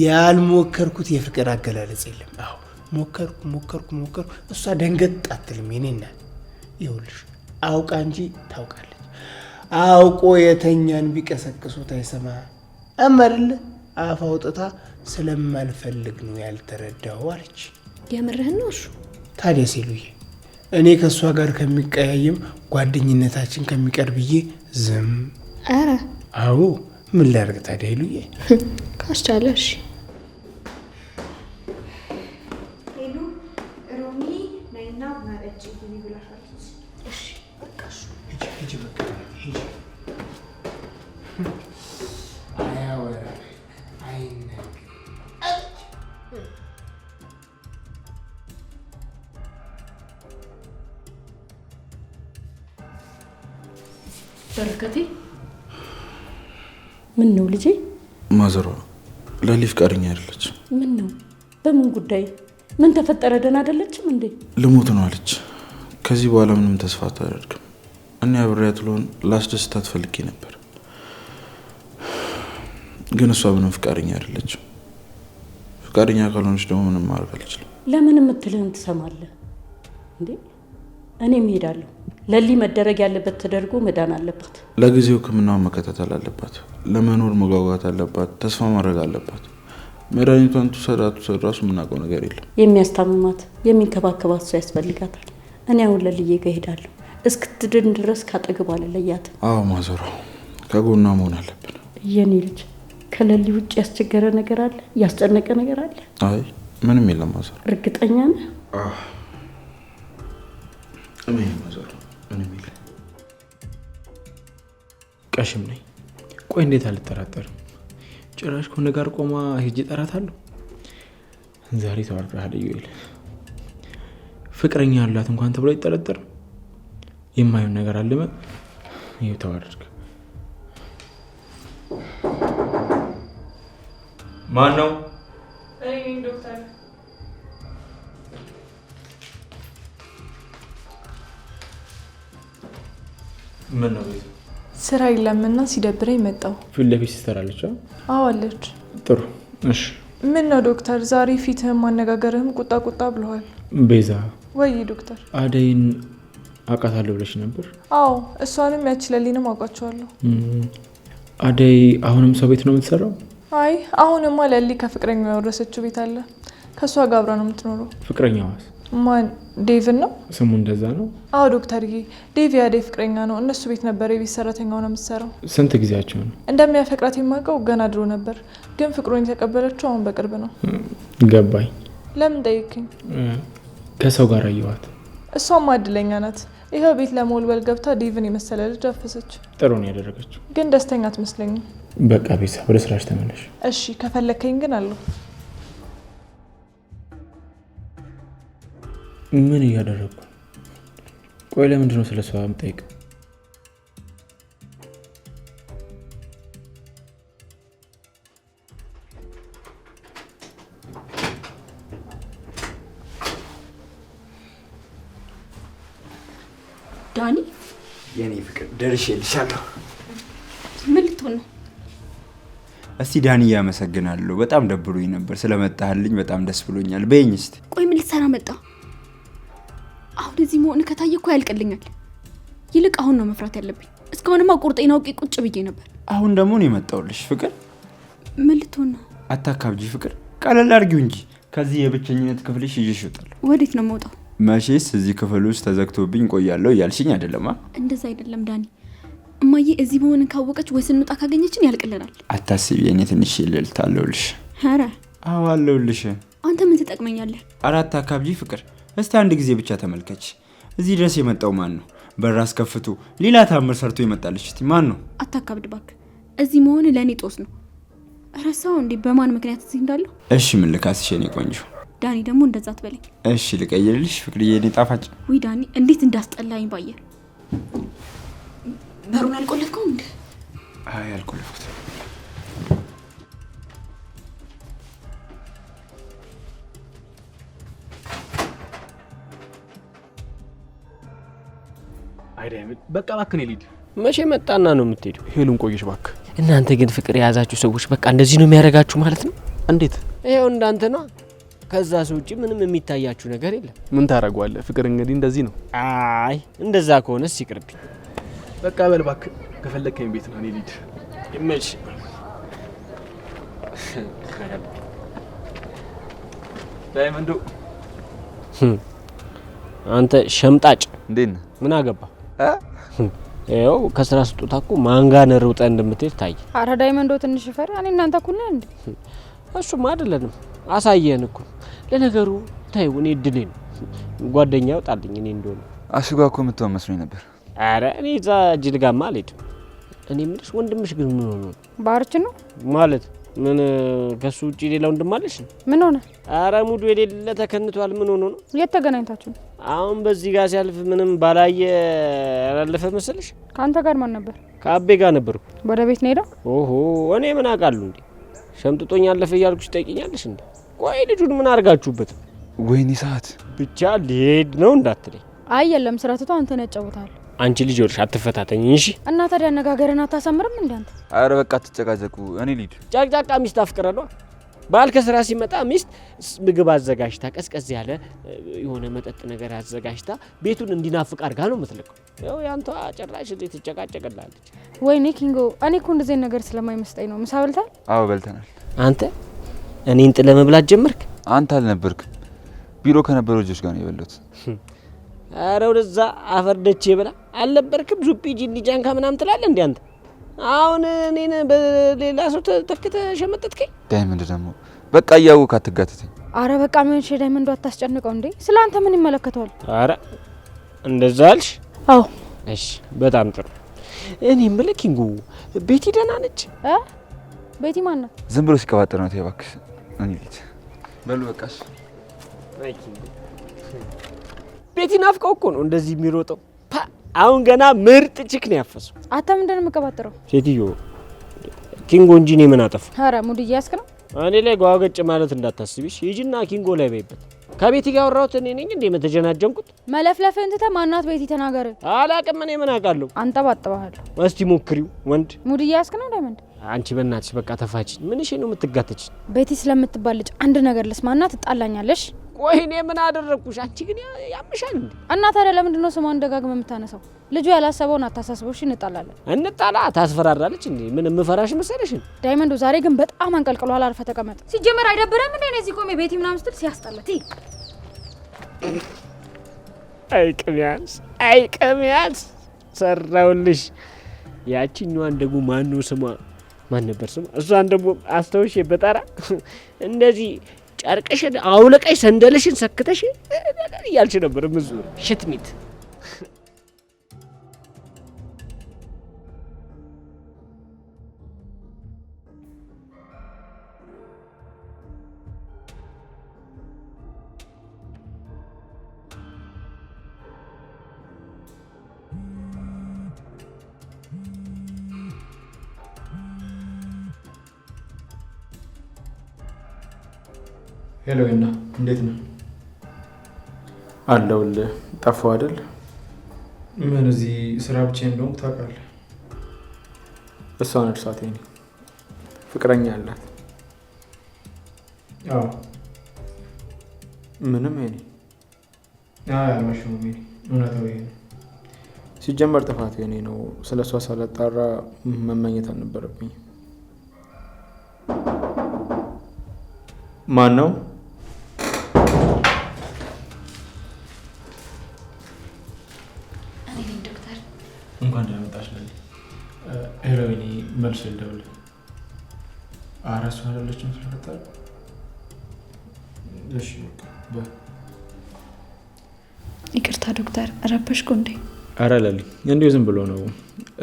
ያልሞከርኩት የፍቅር አገላለጽ የለም። አዎ ሞከርኩ። እሷ ደንገጥ አትልም። የኔና ይኸውልሽ አውቃ እንጂ ታውቃለች። አውቆ የተኛን ቢቀሰቅሱት አይሰማ አመርል አፍ አውጥታ ስለማልፈልግ ነው ያልተረዳው አለች። የምርህን ነው? እሱ ታዲያ ሉዬ፣ እኔ ከእሷ ጋር ከሚቀያየም ጓደኝነታችን ከሚቀር ብዬ ዝም። ኧረ አዎ ምን ላድርግ ታዲያ ሉዬ? ካስቻለሽ በረከቴ ምን ነው ልጄ? ማዘሯ ለሊ ፍቃደኛ አይደለች። ምን ነው? በምን ጉዳይ? ምን ተፈጠረ? ደህና አይደለችም እንዴ? ልሞት ነው አለች። ከዚህ በኋላ ምንም ተስፋ አታደርግም። እኔ አብሬያት ልሆን ላስደስታት ፈልጌ ነበር፣ ግን እሷ ምንም ፍቃደኛ አይደለችም። ፍቃደኛ ካልሆነች ደግሞ ምንም ማድረግ አልችልም። ለምን የምትልህን ትሰማለህ እንዴ? እኔም እሄዳለሁ። ለሊ መደረግ ያለበት ተደርጎ መዳን አለባት። ለጊዜው ሕክምናውን መከታተል አለባት። ለመኖር መጓጓት አለባት። ተስፋ ማድረግ አለባት። መድኃኒቷን ትውሰድ ራሱ የምናውቀው ነገር የለም። የሚያስታምማት የሚንከባከባት ሰው ያስፈልጋታል። እኔ አሁን ለልዬ ጋር እሄዳለሁ። እስክትድን ድረስ ካጠገቧ አልለያትም። አዎ ማዘሯ፣ ከጎኗ መሆን አለብን። የኔ ልጅ፣ ከለሊ ውጭ ያስቸገረ ነገር አለ? ያስጨነቀ ነገር አለ? አይ ምንም የለም ማዘሯ። እርግጠኛ ነህ? እመኝ ማዘሯ፣ ምንም የለም። ቀሽም ነኝ። ቆይ እንዴት አልጠራጠርም? ጭራሽ ከሆነ ጋር ቆማ ሄጄ እጠራታለሁ። ዛሬ ተዋርዳሃል ዩኤል። ፍቅረኛ ያላት እንኳን ተብሎ አይጠረጠርም። የማይሆን ነገር አለመ። ይኸው ተዋርድክ። ማን ነው? ዶክተር ምን ነው? ቤት ስራ የለምና ሲደብረኝ መጣሁ። ፊት ለፊት ትሰራለች? አዎ አለች። ጥሩ እሺ። ምን ነው ዶክተር፣ ዛሬ ፊትህም ማነጋገርህም ቁጣ ቁጣ ብለዋል። ቤዛ። ወይ ዶክተር። አደይን አውቃታለሁ ብለሽ ነበር? አዎ እሷንም ያችለሊንም አውቃቸዋለሁ። አደይ አሁንም ሰው ቤት ነው የምትሰራው? አይ አሁንማ ለሊ ከፍቅረኛው ያወረሰችው ቤት አለ። ከእሷ ጋር አብራ ነው የምትኖረው። ፍቅረኛዋስ? ማን? ዴቭን ነው ስሙ? እንደዛ ነው? አዎ ዶክተርዬ፣ ዴቭ የአደይ ፍቅረኛ ነው። እነሱ ቤት ነበር የቤት ሰራተኛው ነው የምትሰራው። ስንት ጊዜያቸው ነው? እንደሚያፈቅራት የማውቀው ገና ድሮ ነበር፣ ግን ፍቅሩን የተቀበለችው አሁን በቅርብ ነው። ገባኝ። ለምን ጠይቅኝ? ከሰው ጋር አየኋት። እሷም እድለኛ ናት። ይኸው ቤት ለመወልወል ገብታ ዴቭን የመሰለ ልጅ አፈሰች። ጥሩ ነው ያደረገችው፣ ግን ደስተኛ አትመስለኝም። በቃ ቤዛ ወደ ስራሽ ተመለሽ። እሺ ከፈለከኝ ግን አለሁ። ምን እያደረግኩ? ቆይ ለምንድን ነው ስለሷ የምጠይቅ? ዳኒ፣ የኔ ፍቅር ደርሼልሻለሁ። ምን ልትሆን ነው? እስቲ ዳኒ ያመሰግናለሁ። በጣም ደብሮኝ ነበር፣ ስለመጣህልኝ በጣም ደስ ብሎኛል። በይኝ እስቲ። ቆይ ምን ልትሰራ መጣ? አሁን እዚህ መሆን ከታየ እኮ ያልቅልኛል። ይልቅ አሁን ነው መፍራት ያለብኝ። እስካሁንማ ቁርጤን አውቄ ቁጭ ብዬ ነበር። አሁን ደግሞ ነው የመጣሁልሽ ፍቅር። ምን ልትሆን ነው? አታካብጂ ፍቅር፣ ቀለል አድርጊው እንጂ። ከዚህ የብቸኝነት ክፍልሽ ይዤሽ እወጣለሁ። ወዴት ነው የምወጣው? መቼስ እዚህ ክፍል ውስጥ ተዘግቶብኝ ቆያለሁ እያልሽኝ አይደለም? እንደዛ አይደለም ዳኒ። እማዬ እዚህ መሆንን ካወቀች ወይ ስንወጣ ካገኘችን ያልቅልናል። አታስቢ፣ እኔ ትንሽ ልልት አለሁልሽ። ኧረ አዎ አለሁልሽ። አንተ ምን ትጠቅመኛለህ? አራት አካብጂ ፍቅር፣ እስቲ አንድ ጊዜ ብቻ ተመልከች። እዚህ ድረስ የመጣው ማን ነው? በራስ ከፍቶ ሌላ ታምር ሰርቶ ይመጣልሽ። እስቲ ማን ነው? አታካብድ እባክህ። እዚህ መሆን ለእኔ ጦስ ነው። ረሳው እንዴ በማን ምክንያት እዚህ እንዳለሁ? እሺ ምን ልካስሽ የኔ ቆንጆ? ዳኒ ደግሞ እንደዛ አትበለኝ። እሺ ልቀይርልሽ ፍቅርዬ፣ የኔ ጣፋጭ። ወይ ዳኒ እንዴት እንዳስጠላኝ ባየ። በሩን አልቆለፍከው እንዴ? አይ አልቆለፍኩት። በቃ እባክህ እኔ ልሂድ። መቼ መጣና ነው የምትሄደው? ሄሉን ቆየሽ እባክህ። እናንተ ግን ፍቅር የያዛችሁ ሰዎች በቃ እንደዚህ ነው የሚያደርጋችሁ ማለት ነው? እንዴት? ይኸው እንዳንተ ነው። ከዛ ውጪ ምንም የሚታያችሁ ነገር የለም። ምን ታደርገዋለህ? ፍቅር እንግዲህ እንደዚህ ነው። አይ እንደዛ ከሆነስ ይቅርብኝ። በቃ በል እባክህ። ከፈለከኝ ቤት ነው እኔ ልሂድ። ይመች። ዳይመንዶ አንተ ሸምጣጭ እንዴት ነህ? ምን አገባ? ይኸው ከስራ ስጦታ እኮ ማንጋ ነርውጠ እንደምትሄድ ታይ። አረ ዳይመንዶ ትንሽ ፈሪ። እኔ እናንተ እኩል ነን እንዴ? እሱማ አይደለንም። አሳየን እኮ። ለነገሩ ታዩ እኔ እድሌ ነው ጓደኛ ያወጣልኝ እኔ እንደሆነ። አሽጓ እኮ የምትሆን መስሎኝ ነበር። አረ እኔ እዛ ጅልጋማ አልሄድም። እኔ የምልሽ ወንድምሽ ግን ምን ሆነ? ባርች ነው ማለት ምን? ከሱ ውጪ ሌላ ወንድም አለሽ? ምን ሆነ? አረ ሙዱ የሌለ ተከንቷል። ምን ሆኖ ነው? የት ተገናኝታችሁ? አሁን በዚህ ጋር ሲያልፍ ምንም ባላየ ያላለፈ መሰለሽ? ካንተ ጋር ማን ነበር? ከአቤ ጋር ነበርኩ። ወደ ቤት ነው ሄደው? ኦሆ እኔ ምን አውቃለሁ እንዴ? ሸምጥጦኝ አለፈ እያልኩሽ ጠይቂኛለሽ እንዴ? ቆይ ልጁን ምን አድርጋችሁበት? ወይኔ ሰዓት ብቻ ሊሄድ ነው እንዳትለኝ። አይ የለም ስራ ትቶ አንተን ያጫውታል። አንቺ ልጅ ወርሽ አትፈታተኝ እሺ? እና ታዲያ አነጋገርን አታሳምርም እንዴ አንተ? አረ በቃ አትጨቃጨቁ፣ እኔ ልሂድ። ጫቅጫቃ ሚስት አፍቅረዷ። ባል ከስራ ሲመጣ ሚስት ምግብ አዘጋጅታ ቀዝቀዝ ያለ የሆነ መጠጥ ነገር አዘጋጅታ ቤቱን እንዲናፍቅ አድርጋ ነው የምትልከው። ያው ያንተ ጭራሽ እንዴት ትጨቃጨቅላለች? ወይኔ ኪንጎ፣ እኔ እኮ እንደዚህ ነገር ስለማይመስጠኝ ነው። ምሳ በልታል? አዎ በልተናል። አንተ እኔን ጥለ መብላት ጀመርክ? አንተ አልነበርክም፣ ቢሮ ከነበሩ ልጆች ጋር ነው የበሉት። አረ ወደዛ አፈርደቼ ብላ አልነበርክም? ዙፒ ጂኒ ጃንካ ምናምን ትላለህ እንዴ አንተ? አሁን እኔን በሌላ ሰው ተተክተህ ሸመጠጥከኝ። ዳይመንድ ደግሞ በቃ እያወቅህ አትጋተተኝ። አረ በቃ ምን ሸ ዳይመንዱ አታስጨንቀው እንዴ። ስለ አንተ ምን ይመለከተዋል? አረ እንደዛ አልሽ? አዎ። እሺ በጣም ጥሩ። እኔ የምልህ ኪንጉ ቤቲ ደህና ነች? ቤቲ ማን ናት? ዝም ብሎ ሲቀባጥር ነው። ተይ እባክሽ እኔ ልጅ በሉ በቃሽ። አይ ኪንጉ ቤቲ ናፍቀው እኮ ነው እንደዚህ የሚሮጠው። አሁን ገና ምርጥ ቺክ ነው ያፈሰው። አንተ ምንድን ነው የምትቀባጥረው? ሴትዮ ኪንጎ እንጂ እኔ ምን አጠፋ? አረ ሙድ እያስክ ነው። እኔ ላይ ጓገጭ ማለት እንዳታስቢሽ። ሂጂና ኪንጎ ላይ በይበት። ከቤቲ ጋር አወራሁት እኔ ነኝ እንዴ መተጀናጀንኩት? መለፍለፍህን ትተህ ማናት ቤቲ ተናገር። አላቅም እኔ ምን አውቃለሁ? አንጠባጥባለሁ። እስቲ ሞክሪው ወንድ። ሙድ እያስክ ነው ዳይመንድ። አንቺ በእናትሽ በቃ ተፋች። ምን እሺ ነው የምትጋተች? ቤቲ ስለምትባል ልጅ አንድ ነገር ልስማና ትጣላኛለሽ። ቆይ እኔ ምን አደረግኩሽ? አንቺ ግን ያምሻል እንዴ? እና ታዲያ ለምንድን ነው ስሟን ደጋግመህ የምታነሳው? ልጁ ያላሰበውን አታሳስበው። እሺ እንጣላለን። እንጣላ? ታስፈራራለች እንዴ? ምን የምፈራሽ መሰለሽ? ዳይመንዱ ዛሬ ግን በጣም አንቀልቅሏል። አልፈህ ተቀመጥ። ሲጀመር አይደብረም እንዴ? እዚህ ቆሜ ቤቲ ምናምን ስትል ሲያስጠላት። አይ ቅሚያንስ ሰራውልሽ። ያቺኛዋን ደግሞ ማነው ስሟ? ማን ነበር ስሟ? እሷን ደግሞ አስተውሽ በጣራ እንደዚህ ጨርቅሽን አውለቀሽ ሰንደልሽን ሰክተሽ እያልሽ ነበር ምዙር ሽትሚት። ሄሎ እና እንዴት ነው? አለሁልህ። ጠፋሁ አይደል? ምን እዚህ ስራ ብቻዬን እንደሆንኩ ታውቃለህ። እሷን እርሷት። የእኔ ፍቅረኛ አላት። አዎ ምንም የእኔ አልዋሸሁም። የእኔ እውነታው ይሄ ነው። ሲጀመር ጥፋቱ የእኔ ነው። ስለ እሷ ሳላጣራ መመኘት አልነበረብኝም። ማን ነው? እንኳን ደህና መጣሽ። ሄሮይኒ መልሶ ይደውል። ኧረ እሷ አይደለችም ስለፈጠረ። እሺ ይቅርታ ዶክተር፣ ረበሽኩ እንዴ? ኧረ ለሊ እንዲሁ ዝም ብሎ ነው።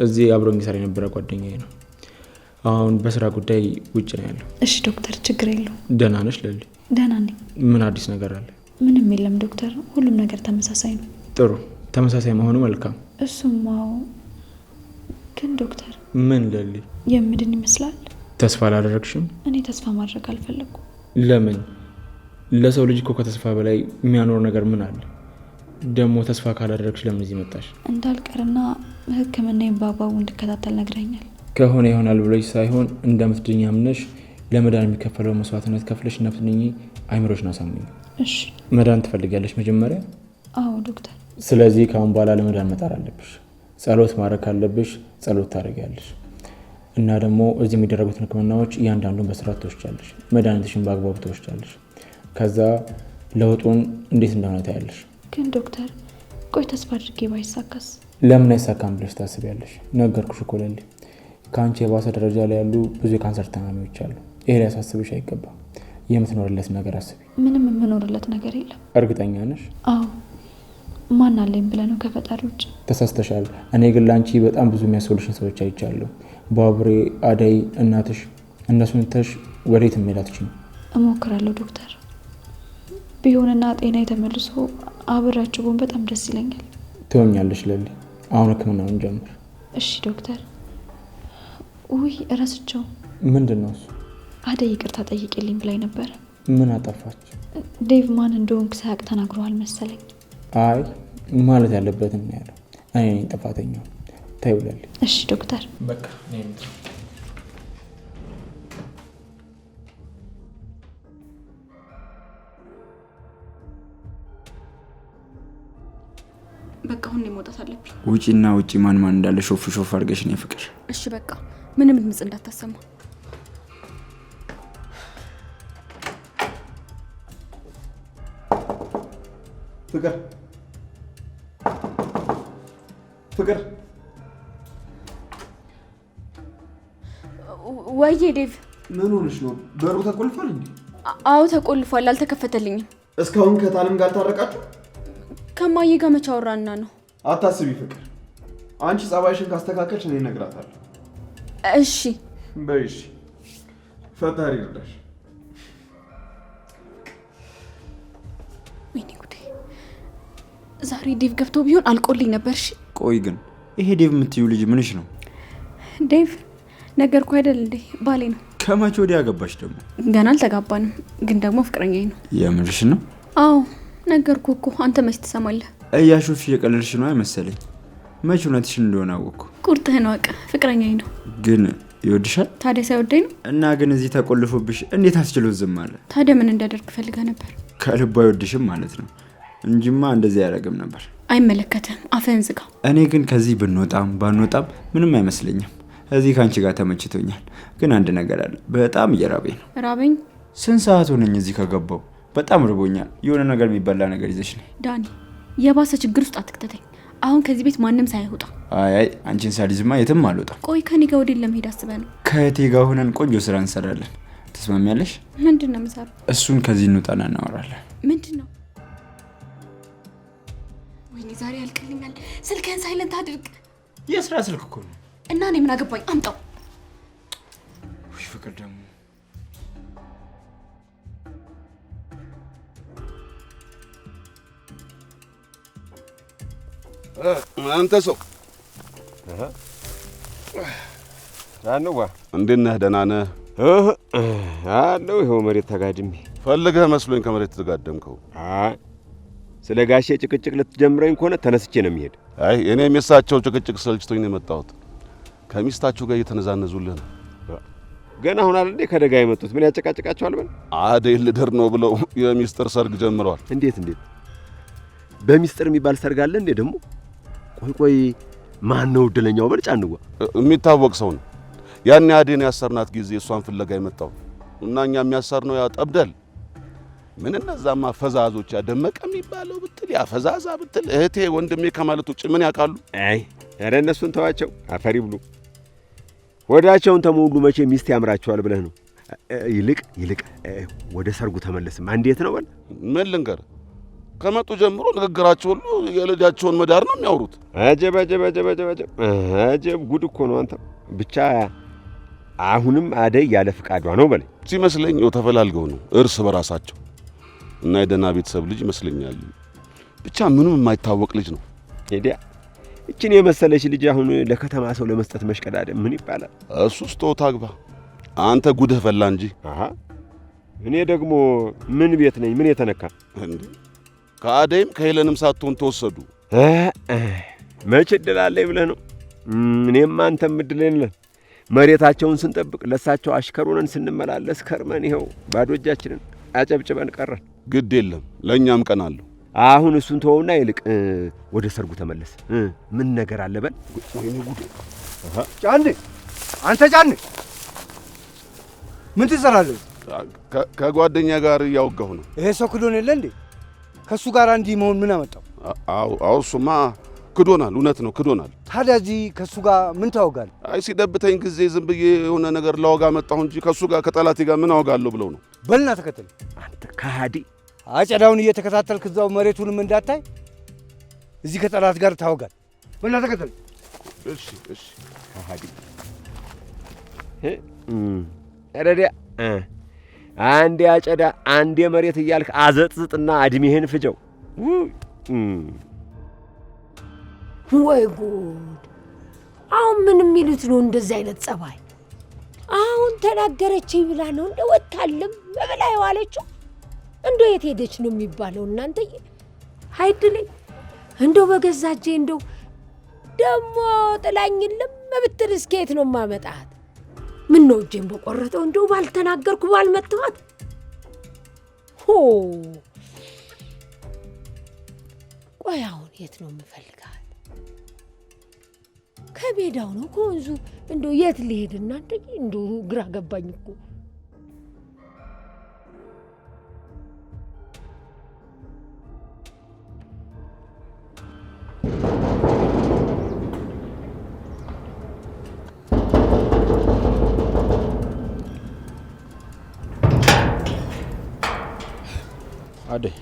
እዚህ አብሮኝ ሰራ የነበረ ጓደኛዬ ነው። አሁን በስራ ጉዳይ ውጭ ነው ያለው። እሺ ዶክተር፣ ችግር የለውም። ደህና ነሽ ለሊ? ደህና ነኝ። ምን አዲስ ነገር አለ? ምንም የለም ዶክተር፣ ሁሉም ነገር ተመሳሳይ ነው። ጥሩ፣ ተመሳሳይ መሆኑ መልካም። እሱማው ግን ዶክተር ምን ለሊ? የምድን ይመስላል። ተስፋ አላደረግሽም? እኔ ተስፋ ማድረግ አልፈለኩም። ለምን? ለሰው ልጅ እኮ ከተስፋ በላይ የሚያኖር ነገር ምን አለ? ደግሞ ተስፋ ካላደረግሽ ለምን እዚህ መጣሽ? እንዳልቀርና ሕክምናዬን በአግባቡ እንድከታተል ነግረኛል። ከሆነ ይሆናል ብለሽ ሳይሆን እንደምትድኝ አምነሽ ለመዳን የሚከፈለው መስዋዕትነት ከፍለሽ እንደምትድኝ አይምሮሽን አሳምኝ። እሺ። መዳን ትፈልጊያለሽ መጀመሪያ? አዎ ዶክተር። ስለዚህ ከአሁን በኋላ ለመዳን መጣር አለብሽ። ጸሎት ማድረግ ካለብሽ ጸሎት ታደርጊያለሽ እና ደግሞ እዚህ የሚደረጉትን ሕክምናዎች እያንዳንዱን በስርዓት ትወስጃለሽ። መድኃኒትሽን በአግባቡ ትወስጃለሽ። ከዛ ለውጡን እንዴት እንደሆነ ታያለሽ። ግን ዶክተር ቆይ ተስፋ አድርጌ ባይሳካስ? ለምን አይሳካም ብለሽ ታስቢያለሽ? ነገርኩሽ እኮ ለሊ፣ ከአንቺ የባሰ ደረጃ ላይ ያሉ ብዙ የካንሰር ታማሚዎች አሉ። ይሄ ሊያሳስብሽ አይገባም። የምትኖርለት ነገር አስቢ። ምንም የምኖርለት ነገር የለም። እርግጠኛ ነሽ? አዎ። ማን አለኝ ብለህ ነው ከፈጣሪ ውጭ? ተሳስተሻል። እኔ ግን ለአንቺ በጣም ብዙ የሚያስፈልሽን ሰዎች አይቻለሁ። ባቡሬ፣ አደይ፣ እናትሽ፣ እነሱን ተሽ ወዴት የሚላትችኝ? እሞክራለሁ ዶክተር። ቢሆንና ጤና የተመልሶ አብራችሁ ብሆን በጣም ደስ ይለኛል። ትሆኛለሽ ለሊ። አሁን ሕክምናውን ጀምር። እሺ ዶክተር። ውይ እረስቸው። ምንድን ነው እሱ? አደይ ይቅርታ ጠይቄልኝ ብላኝ ነበር። ምን አጠፋች? ዴቭ ማን እንደሆንክ ሳያውቅ ተናግረዋል መሰለኝ። አይ ማለት ያለበትን ነው ያለው። እኔ ነኝ ጥፋተኛው። ተይው ለሊ። እሺ ዶክተር። በቃ በቃ አሁን መውጣት አለብኝ። ውጪና ውጪ ማን ማን እንዳለ ሾፍ ሾፍ አድርገሽ ነው ፍቅር። እሺ በቃ ምንም ድምጽ እንዳታሰማ። ፍቅር ፍቅር። ወይዬ ዴቭ። ምን ሆነሽ ነው? በሩ ተቆልፏል እንዴ? አዎ ተቆልፏል፣ አልተከፈተልኝም። እስካሁን ከታለም ጋር ታረቃችሁ? ከማዬ ጋር መቼ አወራና ነው? አታስቢ ፍቅር፣ አንቺ ጸባይሽን ካስተካከልሽ እኔ እነግራታለሁ። እሺ በይ። እሺ ፈጣሪ ይርዳሽ። ወይኔ ጉዴ! ዛሬ ዴቭ ገብቶ ቢሆን አልቆልኝ ነበር። እሺ ቆይ ግን ይሄ ዴቭ የምትዩ ልጅ ምንሽ ነው? ዴቭ ነገርኩ አይደል እንዴ? ባሌ ነው። ከመቼ ወዲያ ያገባሽ ደግሞ? ገና አልተጋባንም፣ ግን ደግሞ ፍቅረኛዬ ነው። የምርሽ ነው? አዎ ነገርኩ እኮ። አንተ መች ትሰማለህ? እያሾፍሽ እየቀለልሽ ነው አይመሰለኝ። መች እውነትሽን እንደሆነ አወቅኩ። ቁርጥህን አውቅ። ፍቅረኛዬ ነው። ግን ይወድሻል? ታዲያ ሳይወደኝ ነው? እና ግን እዚህ ተቆልፎብሽ እንዴት አስችሎት ዝም አለ? ታዲያ ምን እንዳደርግ ፈልገህ ነበር? ከልቡ አይወድሽም ማለት ነው እንጂማ እንደዚህ አያደርግም ነበር። አይመለከትም፣ አፍህን ዝጋ። እኔ ግን ከዚህ ብንወጣም ባንወጣም ምንም አይመስለኝም። እዚህ ከአንቺ ጋር ተመችቶኛል። ግን አንድ ነገር አለ፣ በጣም እየራበኝ ነው። ራበኝ? ስንት ሰዓት ሆነኝ እዚህ ከገባው? በጣም ርቦኛል። የሆነ ነገር የሚበላ ነገር ይዘሽ ነኝ። ዳኒ፣ የባሰ ችግር ውስጥ አትክተተኝ። አሁን ከዚህ ቤት ማንም ሳይወጣ። አይ አንቺን ሳልይዝማ የትም አልወጣም። ቆይ ከኔ ጋር ወዴት ለመሄድ አስበህ ነው? ከእቴ ጋር ሆነን ቆንጆ ስራ እንሰራለን። ትስማሚያለሽ? ምንድን ነው የምሰራው? እሱን ከዚህ እንውጣና እናወራለን። ምንድን ነው? ወይኔ ዛሬ ያልቅልኛል። ስልክህን ሳይለንት አድርግ። የስራ ስልክ እኮ ነው። እና እኔ ምን አገባኝ? አምጣው። ውይ ፍቅር ደግሞ አንተ ሰው አንዋ፣ እንዴት ነህ? ደህና ነህ? አለሁ። ይኸው መሬት ተጋድሜ። ፈልገህ መስሎኝ ከመሬት ተጋደምከው። አይ ስለ ጋሼ ጭቅጭቅ ልትጀምረኝ ከሆነ ተነስቼ ነው የሚሄድ። አይ እኔም የሳቸው ጭቅጭቅ ሰልችቶኝ ነው የመጣሁት። ከሚስታችሁ ጋር እየተነዛነዙልህ ነው። ገና አሁን አይደል ከደጋ የመጡት? ምን ያጨቃጭቃቸዋል? በል አደይ ልደር ነው ብለው የሚስጥር ሰርግ ጀምረዋል። እንዴት በሚስጥር የሚባል ሰርግ አለ እንዴ ደግሞ? ቆይ ማን ነው እድለኛው? በል ጫንዋ። የሚታወቅ ሰው ነው። ያን አደይን ያሰርናት ጊዜ እሷን ፍለጋ የመጣው እና እኛ የሚያሰር ነው ያጠብደል። ምን እነዛማ ፈዛዞች ያደመቀ የሚባለው ብትል ያ ፈዛዛ ብትል እህቴ ወንድሜ ከማለት ውጭ ምን ያውቃሉ? አይ ኧረ እነሱን ተዋቸው፣ አፈሪ ብሉ። ወዳቸውን ተሞሉ። መቼ ሚስት ያምራቸዋል ብለህ ነው? ይልቅ ወደ ሰርጉ ተመለስማ። እንዴት ነው? በል ምን ልንገር፣ ከመጡ ጀምሮ ንግግራቸው ሁሉ የልጃቸውን መዳር ነው የሚያወሩት። አጀብ ጉድ እኮ ነው አንተ። ብቻ አሁንም አደይ ያለ ፍቃዷ ነው በል ሲመስለኝ። ተፈላልገው ነው እርስ በራሳቸው እና የደህና ቤተሰብ ልጅ ይመስለኛል። ብቻ ምንም የማይታወቅ ልጅ ነው። ሄዲያ እችን የመሰለች ልጅ አሁን ለከተማ ሰው ለመስጠት መሽቀዳደም ምን ይባላል? እሱስ ተው ታግባ። አንተ ጉድህ ፈላ እንጂ። አሃ እኔ ደግሞ ምን ቤት ነኝ? ምን የተነካ እንዴ? ከአደይም ከሄለንም ሳትሆን ተወሰዱ። መች እድል አለኝ ብለህ ነው? እኔም አንተም እድል የለን። መሬታቸውን ስንጠብቅ ለሳቸው አሽከሩነን ስንመላለስ ከርመን ይኸው ባዶ እጃችንን አጨብጭበን ቀረን። ግድ የለም ለእኛም ቀን አለው። አሁን እሱን ተወውና ይልቅ ወደ ሰርጉ ተመለስ። ምን ነገር አለ በል። ወይኔ ጉድ! ጫን አንተ ጫን ምን ትሰራለህ? ከጓደኛ ጋር እያወጋሁ ነው። ይሄ ሰው ክዶን የለ እንዴ? ከእሱ ጋር እንዲህ መሆን ምን አመጣው? አዎ እሱማ ክዶናል። እውነት ነው ክዶናል። ታዲያ እዚህ ከእሱ ጋር ምን ታወጋለህ? አይ ሲደብተኝ ጊዜ ዝም ብዬ የሆነ ነገር ላወጋ መጣሁ እንጂ ከእሱ ጋር ከጠላቴ ጋር ምን አወጋለሁ ብለው ነው። በልና ተከተል። አንተ ከሃዲ! አጨዳውን እየተከታተልክ እዛው መሬቱንም እንዳታይ እዚህ ከጠላት ጋር ታወጋል። በልና ተከተል። እሺ ከሃዲ! ረዲያ አንዴ አጨዳ አንዴ መሬት እያልክ አዘጥዝጥና እድሜህን ፍጀው። ወይ ጉድ! አሁን ምን የሚሉት ነው እንደዚህ አይነት ጸባይ? አሁን ተናገረችኝ ብላ ነው እንደ ወታለም በበላ የዋለችው? እንዶ የት ሄደች ነው የሚባለው? እናንተዬ አይድሌ እንደው በገዛጄ እንደው ደሞ ጥላኝልም ብትል እስከ የት ነው ማመጣት? ምን ነው እጄን በቆረጠው እንደው ባልተናገርኩ ባልመጣኋት። ቆይ አሁን የት ነው የምፈልጋት? ከሜዳው ነው ከወንዙ? እንደው የት ልሄድ እናንተ? እንደው ግራ ገባኝ እኮ። አደይ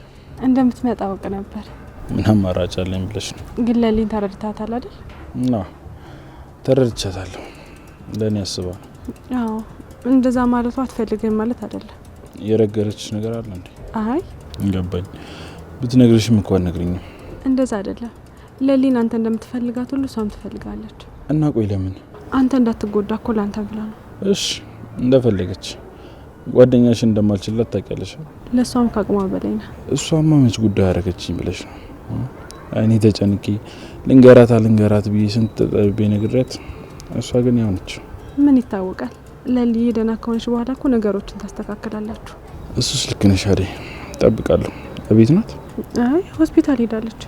እንደምትመጣ አውቅ ነበር። ምን አማራጭ አለኝ ብለሽ ነው? ግን ለሊን ተረድታታል አይደል? ነው ተረድቻታለሁ። ለእኔ አስባ ነው። አዎ እንደዛ ማለቷ አትፈልግም ማለት አይደለም። የረገረችሽ ነገር አለ እንዴ? አይ ገባኝ። ብትነግርሽም እንኳን ነግሪኝ። እንደዛ አይደለም። ለሊን አንተ እንደምትፈልጋት ሁሉ እሷም ትፈልጋለች። እና ቆይ ለምን? አንተ እንዳትጎዳ እኮ ላንተ ብላ ነው። እሺ እንደፈለገች ጓደኛሽ እንደማልችላት ታውቂያለሽ። ለሷም ከአቅሟ በላይ ነው። እሷማ መች ጉዳይ ያደረገችኝ ብለሽ ነው? እኔ ተጨንቄ ልንገራት ብዬ ስንት ተጠብቤ ነግሬያት፣ እሷ ግን ያው ነች። ምን ይታወቃል? ለሊዬ ደህና ከሆነች በኋላ እኮ ነገሮችን ታስተካክላላችሁ። እሱስ ልክ ነሽ አደይ። እጠብቃለሁ። እቤት ናት? አይ ሆስፒታል ሄዳለች።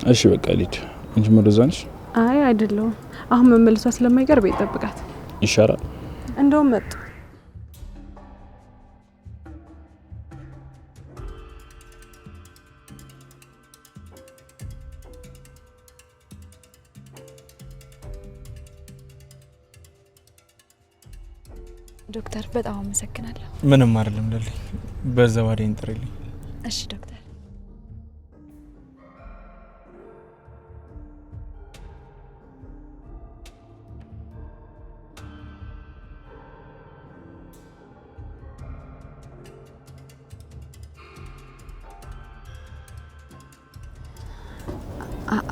እሺ በቃ ልሂድ። አንቺ ወደዛ ነሽ? አይ አይደለሁም። አሁን መመለሷ ስለማይቀር ቤት ጠብቃት ይሻላል። እንደውም መጡ። ዶክተር በጣም አመሰግናለሁ። ምንም አይደለም ለሊ፣ በዛ ባዴን ጥሪልኝ። እሺ ዶክተር።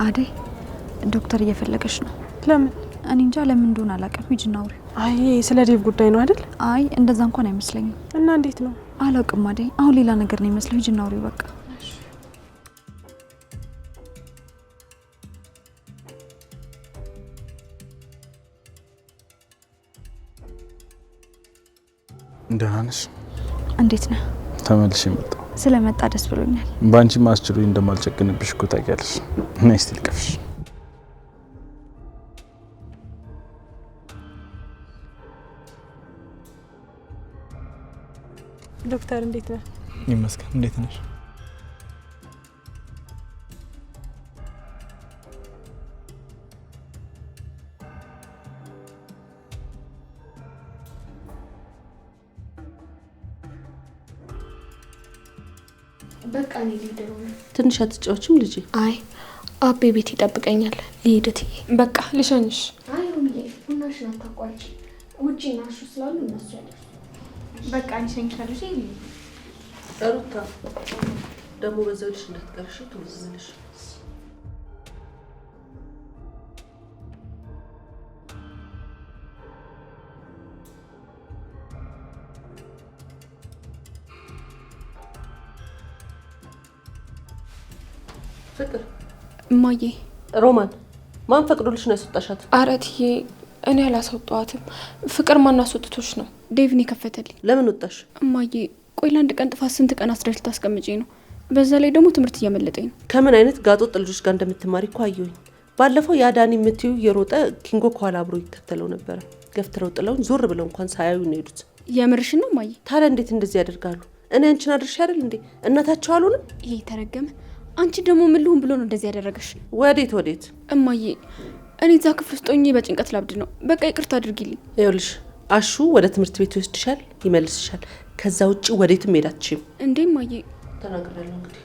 አደይ ዶክተር እየፈለገሽ ነው። ለምን? እኔ እንጃ ለምን እንደሆነ አላውቅም። ሂጂና አውሪ። አይ ስለ ዴቭ ጉዳይ ነው አይደል? አይ እንደዛ እንኳን አይመስለኝም። እና እንዴት ነው? አላውቅም አደይ፣ አሁን ሌላ ነገር ነው የሚመስለው። ሂጂና አውሪ በቃ። ደህና ነሽ? እንዴት ነህ? ተመልሼ መጣሁ። ስለመጣ ደስ ብሎኛል። ባንቺ ማስችሉኝ እንደማልጨክንብሽ እኮ ታውቂያለሽ። ነይ እስቲ ልቀፍሽ። ዶክተር እንዴት ነህ? ይመስገን። እንዴት ነሽ? በቃ እኔ ልሄድ ነው። ትንሽ አትጫወችም ልጄ? አይ አቤ ቤት ይጠብቀኛል። ልሄድ እትዬ። በቃ ልሸኝሽ። አይ ሩምዬ ቡናሽን አታቋርጪ። ውጪ ናሹ ስላሉ እነሱ ያደርሱ። በቃ ልሸኝሻለሽ። ሩታ ደግሞ በዛው ልሽ እንዳትቀርሽ ትወዝዝልሽ። ፍቅር እማዬ ሮማን ማን ፈቅዶልሽ ነው ያስወጣሻት? ኧረ እትዬ እኔ አላስወጣኋትም። ፍቅር ማን አስወጥቶሽ ነው? ዴቭን የከፈተልኝ። ለምን ወጣሽ? እማዬ ቆይ ለአንድ ቀን ጥፋት ስንት ቀን አስረሽ ልታስቀምጪኝ ነው? በዛ ላይ ደግሞ ትምህርት እያመለጠኝ ነው። ከምን አይነት ጋጦጥ ልጆች ጋር እንደምትማሪ እኮ አየሁኝ። ባለፈው ያዳኒ የምትዩ የሮጠ ኪንጎ ከኋላ አብሮ ይከተለው ነበረ። ገፍትረው ጥለውን ዞር ብለው እንኳን ሳያዩ ነው ሄዱት። የምርሽን ነው እማዬ? ታዲያ እንዴት እንደዚህ ያደርጋሉ? እኔ አንቺን አድርሻ አይደል እንዴ? እናታቸው አሉንም። ይሄ ተረገመ። አንቺ ደግሞ ምን ልሁን ብሎ ነው እንደዚህ ያደረገሽ? ወዴት ወዴት? እማዬ እኔ እዛ ክፍል ውስጥ ሆኜ በጭንቀት ላብድ ነው። በቃ ይቅርታ አድርጊልኝ። ይኸውልሽ አሹ ወደ ትምህርት ቤት ይወስድሻል፣ ይመልስሻል። ከዛ ውጪ ወዴትም ሄድ አትችይም። እንዴ እማዬ? ተናግሬያለሁ እንግዲህ።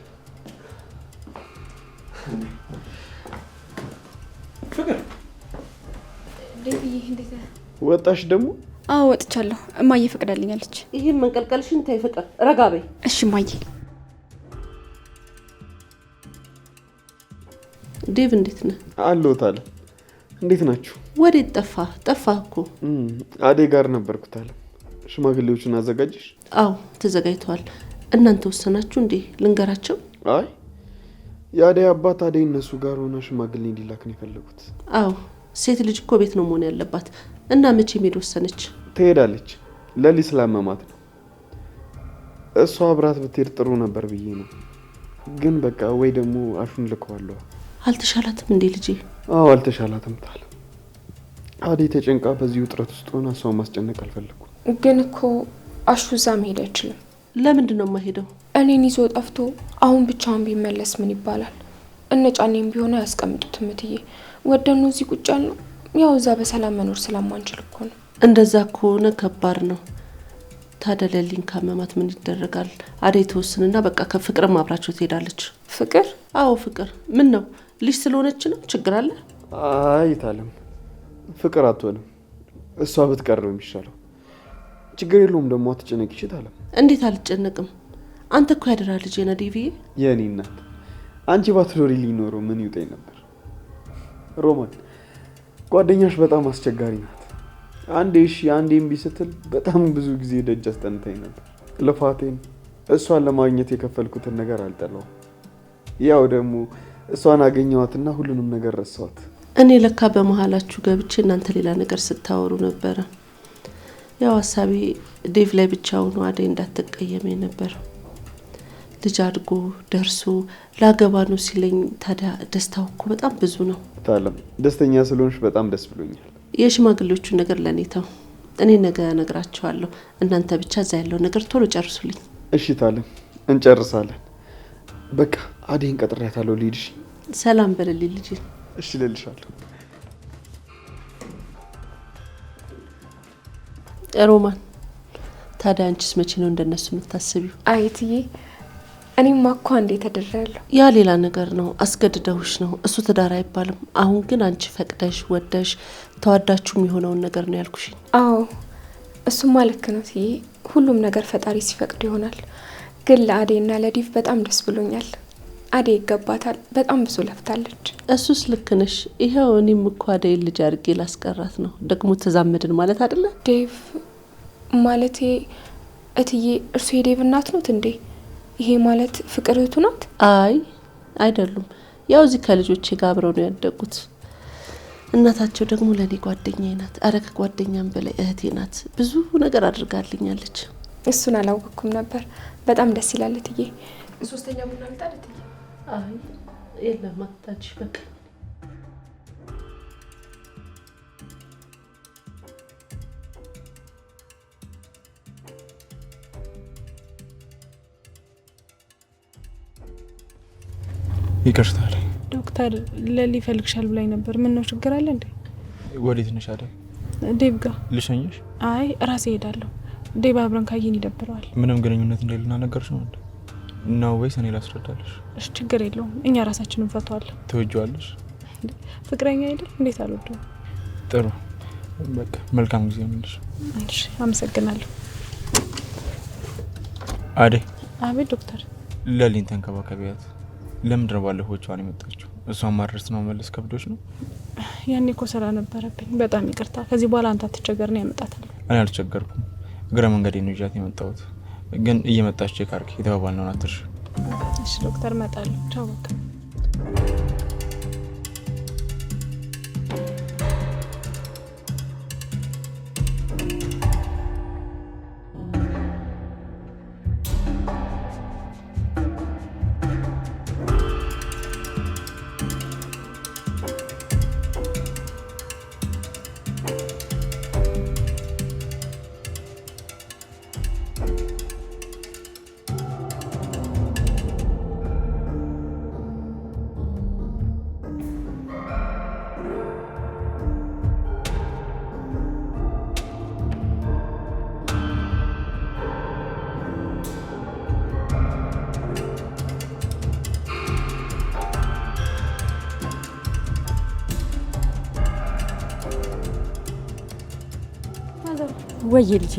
ፍቅር ዴቪዬ እንዴት ወጣሽ ደግሞ? አዎ ወጥቻለሁ። እማዬ ፈቅዳልኛለች። ይሄን መንቀልቀልሽን ተይ ፍቅር፣ ረጋ በይ። እሺ እማዬ። ዴቭ እንዴት ነህ? አለሁት አለ። እንዴት ናችሁ? ወዴት ጠፋ? ጠፋህ እኮ። አዴ ጋር ነበርኩት አለ። ሽማግሌዎቹን አዘጋጅሽ? አዎ ተዘጋጅተዋል። እናንተ ወሰናችሁ እንዴ? ልንገራቸው? አይ የአደይ አባት አደይ እነሱ ጋር ሆና ሽማግሌ እንዲላክ ነው የፈለጉት። አዎ ሴት ልጅ እኮ ቤት ነው መሆን ያለባት። እና መቼ ሄድ ወሰነች? ትሄዳለች። ለሊ ስላመማት ነው። እሷ አብራት ብትሄድ ጥሩ ነበር ብዬ ነው። ግን በቃ ወይ ደግሞ አሹን ልከዋለሁ። አልተሻላትም እንዴ ልጄ? አዎ አልተሻላትም ታለ። አደይ ተጨንቃ በዚህ ውጥረት ውስጥ ሆና እሷን ማስጨነቅ አልፈለኩም። ግን እኮ አሹ እዛ መሄድ አይችልም። ለምንድን ነው የማይሄደው? እኔን ይዞ ጠፍቶ አሁን ብቻውን ቢመለስ ምን ይባላል? እነ ጫኔም ቢሆን አያስቀምጡትም እትዬ። ወደኑ እዚህ ቁጭ ያልነው ያው እዛ በሰላም መኖር ስለማንችል እኮ ነው። እንደዛ ከሆነ ከባድ ነው። ታዲያ ለሊን ካመማት ምን ይደረጋል? አደይ ተወስንና በቃ ከፍቅርም አብራቸው ትሄዳለች። ፍቅር? አዎ ፍቅር። ምን ነው ልጅ ስለሆነች ነው? ችግር አለ? አይ ታለም ፍቅር አትሆንም። እሷ ብትቀር ነው የሚሻለው። ችግር የለውም ደግሞ አትጨነቂ። እሺ ታለም። እንዴት አልጨነቅም? አንተ እኮ ያደራ ልጅ ነህ ዴቪዬ። የኔ እናት አንቺ ባትኖሪ ሊኖረው ምን ይውጠኝ ነበር። ሮማን ጓደኛሽ በጣም አስቸጋሪ ናት። አንዴ እሺ አንዴ እምቢ ስትል በጣም ብዙ ጊዜ ደጅ አስጠንታኝ ነበር። ልፋቴን እሷን ለማግኘት የከፈልኩትን ነገር አልጠላውም። ያው ደግሞ እሷን አገኘዋትና ሁሉንም ነገር ረሳኋት። እኔ ለካ በመሀላችሁ ገብቼ እናንተ ሌላ ነገር ስታወሩ ነበረ። ያው ሀሳቤ ዴቭ ላይ ብቻ ሆኖ አደይ እንዳትቀየመኝ ነበር። ልጅ አድጎ ደርሶ ላገባ ነው ሲለኝ ታዲያ ደስታው እኮ በጣም ብዙ ነው። ታለም ደስተኛ ስለሆንሽ በጣም ደስ ብሎኛል። የሽማግሌዎቹ ነገር ለኔ ተው፣ እኔ ነገ እነግራቸዋለሁ። እናንተ ብቻ እዛ ያለው ነገር ቶሎ ጨርሱልኝ። እሺ ታለም እንጨርሳለን። በቃ አደይን ቀጥሬያታለሁ። ልሂድሽ። ሰላም በልልኝ ልጅ። እሺ ልልሻለሁ። ሮማን ታዲያ አንቺስ መቼ ነው እንደነሱ የምታስቢው? አይትዬ እኔማ እኮ አንዴ ተደራለሁ። ያ ሌላ ነገር ነው። አስገድደውሽ ነው። እሱ ትዳር አይባልም። አሁን ግን አንቺ ፈቅደሽ ወደሽ ተዋዳችሁ የሚሆነውን ነገር ነው ያልኩሽ። አዎ እሱማ ልክ ነው ትዬ። ሁሉም ነገር ፈጣሪ ሲፈቅድ ይሆናል። ግን ለአዴና ለዲቭ በጣም ደስ ብሎኛል። አዴ ይገባታል። በጣም ብዙ ለፍታለች። እሱስ ልክ ነሽ። ይሄው እኔም እኮ አደይ ልጅ አድርጌ ላስቀራት ነው። ደግሞ ተዛመድን ማለት አይደለ? ዴቭ ማለቴ እትዬ እርሱ የዴቭ እናት ኖት እንዴ? ይሄ ማለት ፍቅር እህቱ ናት? አይ አይደሉም። ያው እዚህ ከልጆቼ ጋር አብረው ነው ያደጉት። እናታቸው ደግሞ ለኔ ጓደኛዬ ናት። አረ ከጓደኛም በላይ እህቴ ናት። ብዙ ነገር አድርጋልኛለች። እሱን አላወቅኩም ነበር። በጣም ደስ ይላል እትዬ። ሶስተኛ ቡና ልጣል እትዬ? አይ የለም አታች በቃ ይቅርታል። ዶክተር ለሊ ይፈልግሻል ብላኝ ነበር። ምን ነው ችግር አለ እንዴ? ወዴት ነሽ አደይ? ዴቭ ጋር ልሸኝሽ? አይ ራሴ እሄዳለሁ። ዴቭ አብረን ካየን ይደብረዋል። ምንም ግንኙነት እንደሌለን ነገርሽ ነው እንዴ? ነው ወይስ እኔ ላስረዳልሽ? እሺ ችግር የለውም። እኛ ራሳችንን እንፈታዋለን። ትወጂዋለሽ? ፍቅረኛ አይደል? እንዴት አልወደውም? ጥሩ በቃ መልካም ጊዜ ይሁንልሽ። እሺ አመሰግናለሁ። አደይ። አቤት ዶክተር። ለሊን ተንከባከቢያት። ለምንድን ነው ባለፈው ብቻዋን የመጣችው? እሷን ማድረስ ነው መለስ ከብዶች ነው? ያኔ እኮ ስራ ነበረብኝ። በጣም ይቅርታ። ከዚህ በኋላ አንተ አትቸገር ነው ያመጣታለሁ። እኔ አልቸገርኩም። እግረ መንገዴን ነው ይዣት የመጣሁት። ግን እየመጣች ቼክ አድርጊ። የተባባልነውን አትርሽ። እሺ ዶክተር እመጣለሁ። ቻው በቃ። ወይ ልጄ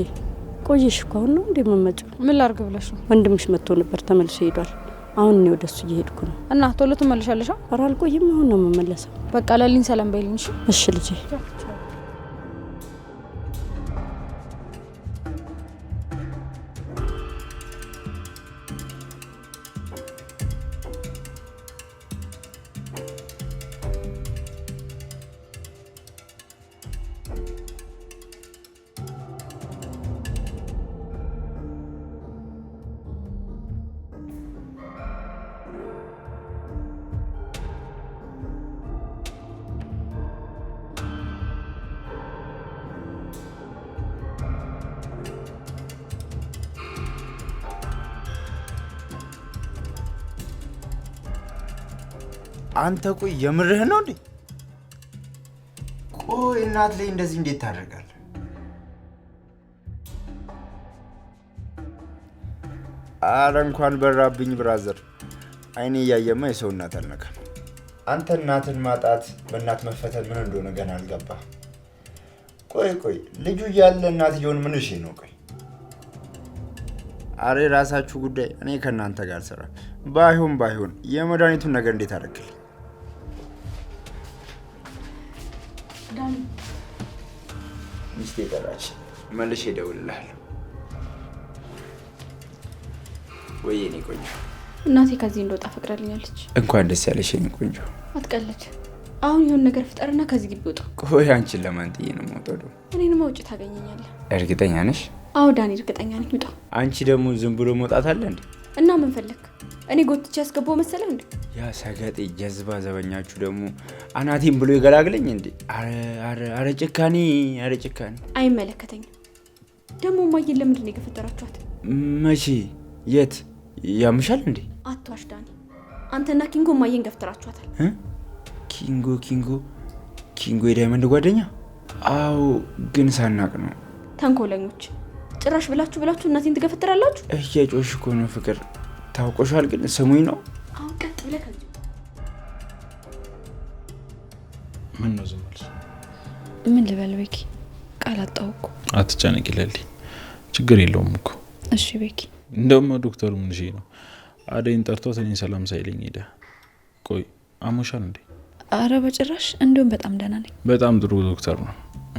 ቆየሽ እኮ አሁን ነው እንዴ መመጫው? ምን ላርግ ብለሽ ነው? ወንድምሽ መጥቶ ነበር ተመልሶ ሄዷል። አሁን እኔ ወደሱ እየሄድኩ ነው። እና ቶሎ ትመለሻለሽ? ኧረ አልቆይም፣ አሁን ነው የምመለሰው። በቃ ለሊን ሰላም በይልኝ እሺ? እሺ ልጄ። አንተ ቆይ የምርህ ነው እንዴ? ቆይ እናት ላይ እንደዚህ እንዴት ታደርጋለህ? አረ እንኳን በራብኝ ብራዘር። አይኔ እያየማ የሰው እናት አልነካም። አንተ እናትን ማጣት በእናት መፈተን ምን እንደሆነ ገና አልገባህ። ቆይ ልጁ እያለ እናትየውን ምን እሺ ነው? ቆይ አረ ራሳችሁ ጉዳይ፣ እኔ ከእናንተ ጋር ስራ። ባይሆን የመድኃኒቱን ነገር እንዴት አደረግልኝ? ሚስቴ ጠራች፣ መልሼ እደውልልሃለሁ። ወይ የኔ ቆንጆ። እናቴ ከዚህ እንደወጣ ፈቅዳልኛለች። እንኳን ደስ ያለሽ የኔ ቆንጆ። አትቀለች። አሁን የሆነ ነገር ፍጠርና ከዚህ ግቢ ውጣ። ቆይ አንቺን ለማን ጥዬ ነው የምወጣው? እኔንማ ውጭ ታገኘኛለህ። እርግጠኛ ነሽ? አዎ ዳኒ፣ እርግጠኛ ነኝ። ውጣ። አንቺ ደግሞ ዝም ብሎ መውጣት አለ እንዴ? እና ምን ፈለክ? እኔ ጎትቼ ያስገባው መሰለህ እንዴ? ያ ሰገጤ ጀዝባ ዘበኛችሁ ደግሞ አናቴን ብሎ ይገላግለኝ እንዴ? አረ ጭካኔ! አይመለከተኝም። ደግሞ ማየን ለምንድን ነው የገፈተራችኋት? መቼ? የት? ያምሻል እንዴ? አትዋሽ ዳኒ። አንተና ኪንጎ ማየን ገፍተራችኋታል። ኪንጎ የዳይመንድ ጓደኛ? አዎ፣ ግን ሳናቅ ነው። ተንኮለኞች! ጭራሽ ብላችሁ እናቴን ትገፈትራላችሁ። እየጮሽ እኮ ነው ፍቅር። ታውቆሻል ግን ስሙኝ ነው። አሁን ቀጥ ብለህ ከዚህ ምን ነው ዝም ብለሽ? ምን ልበል ቤኪ? ቃል አጣሁ እኮ። አትጨነቂ ለሊ፣ ችግር የለውም እኮ። እሺ ቤኪ። እንደውም ዶክተሩ ምን ነው አደይን ጠርቶት እኔን ሰላም ሳይለኝ ሄደ። ቆይ አሞሻል እንዴ? አረ በጭራሽ፣ እንዲሁም በጣም ደህና ነኝ። በጣም ጥሩ ዶክተር ነው።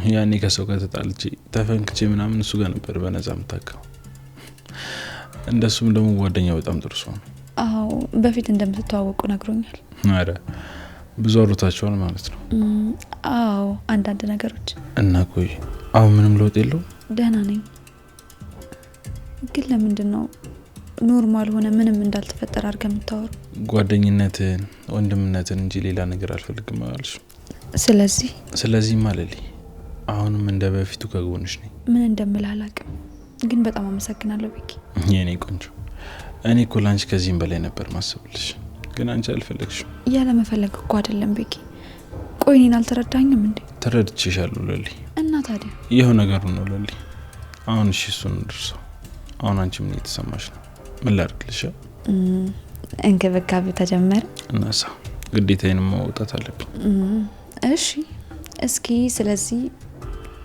ያኔ ከሰው ጋር ተጣልቼ ተፈንክቼ ምናምን እሱ ጋር ነበር በነፃ የምታከው። እንደሱም ደግሞ ጓደኛው በጣም ጥሩ ሰው ነው። አዎ፣ በፊት እንደምትተዋወቁ ነግሮኛል። አረ ብዙ አውርታችኋል ማለት ነው? አዎ፣ አንዳንድ ነገሮች። እና ቆይ አሁን ምንም ለውጥ የለው? ደህና ነኝ። ግን ለምንድን ነው ኖርማል ሆነ ምንም እንዳልተፈጠረ አድርገህ የምታወሩ? ጓደኝነትን ወንድምነትን እንጂ ሌላ ነገር አልፈልግም አልሽ። ስለዚህ ማለሊ አሁንም እንደ በፊቱ ከጎንሽ ነኝ። ምን እንደምልህ አላውቅም፣ ግን በጣም አመሰግናለሁ ቤኪ። የኔ ቆንጆ፣ እኔ እኮ ላንቺ ከዚህም በላይ ነበር ማሰብልሽ፣ ግን አንቺ አልፈለግሽም። ያለ መፈለግ እኮ አይደለም ቤኪ። ቆይ እኔን አልተረዳኝም እንዴ? ተረድቼሻለሁ ለሊ። እና ታዲያ ይኸው ነገሩ ነው ለሊ። አሁን እሺ እሱን ደርሰው። አሁን አንቺ ምን እየተሰማሽ ነው? ምን ላድርግልሽ? እንክብካቤ ተጀመረ። እናሳ ግዴታዬንም መውጣት አለብኝ። እሺ እስኪ ስለዚህ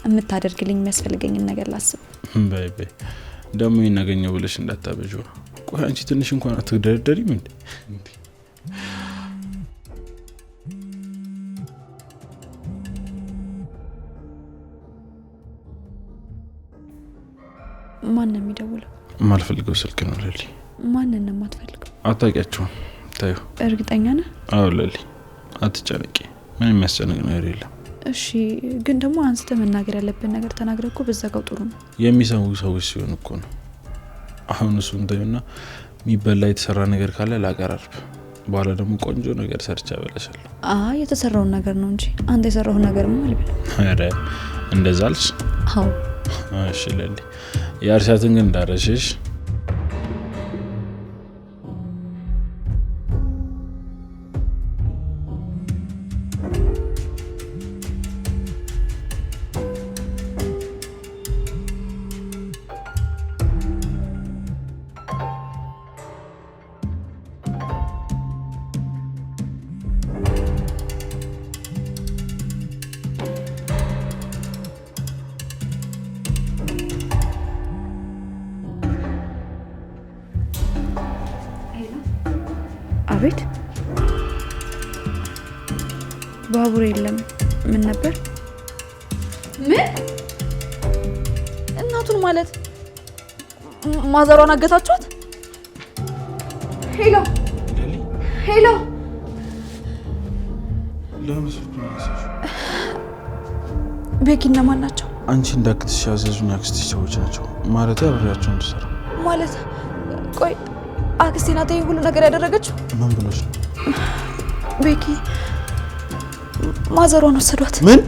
የምታደርግልኝ የሚያስፈልገኝን ነገር ላስብ። በይ ደግሞ ይናገኘው ብለሽ እንዳታበጂው። ቆይ አንቺ ትንሽ እንኳን አትደረደሪም እንዴ? ማን ነው የሚደውለው? የማልፈልገው ስልክ ነው ለሊ። ማንን ነው የማትፈልገው? አታውቂያቸውም። የምታዩ? እርግጠኛ ነህ? አዎ ለሊ፣ አትጨነቂ። ምንም የሚያስጨንቅ ነገር የለም። እሺ፣ ግን ደግሞ አንስተ መናገር ያለብን ነገር ተናግረህ እኮ በዛጋው ጥሩ ነው። የሚሰሙ ሰዎች ሲሆን እኮ ነው። አሁን እሱን ተይውና የሚበላ የተሰራ ነገር ካለ ላቀራርብ። በኋላ ደግሞ ቆንጆ ነገር ሰርቻ በለሻለሁ። የተሰራውን ነገር ነው እንጂ አንተ የሰራውን ነገር ምን አልበል። አረ እንደዛ አልሽ? አዎ። እሺ ለሊ፣ የአርሻትን ግን እንዳረሽሽ። አቤት። ባቡር የለም። ምን ነበር? ምን? እናቱን ማለት ማዘሯን አገታችኋት? ሄሎ ሄሎ፣ ቤኪ እነማን ናቸው? አንቺ እንዳክትሽ ያዘዙኝ አክስትሽ ሰዎች ናቸው። ማለት አብሬያቸው እንድሰራ ማለት። ቆይ አክስቴ ናት ይሄን ሁሉ ነገር ያደረገችው? ምን ብሎሽ ነው? ቤኪ ማዘሯን ወሰዷት። ምን?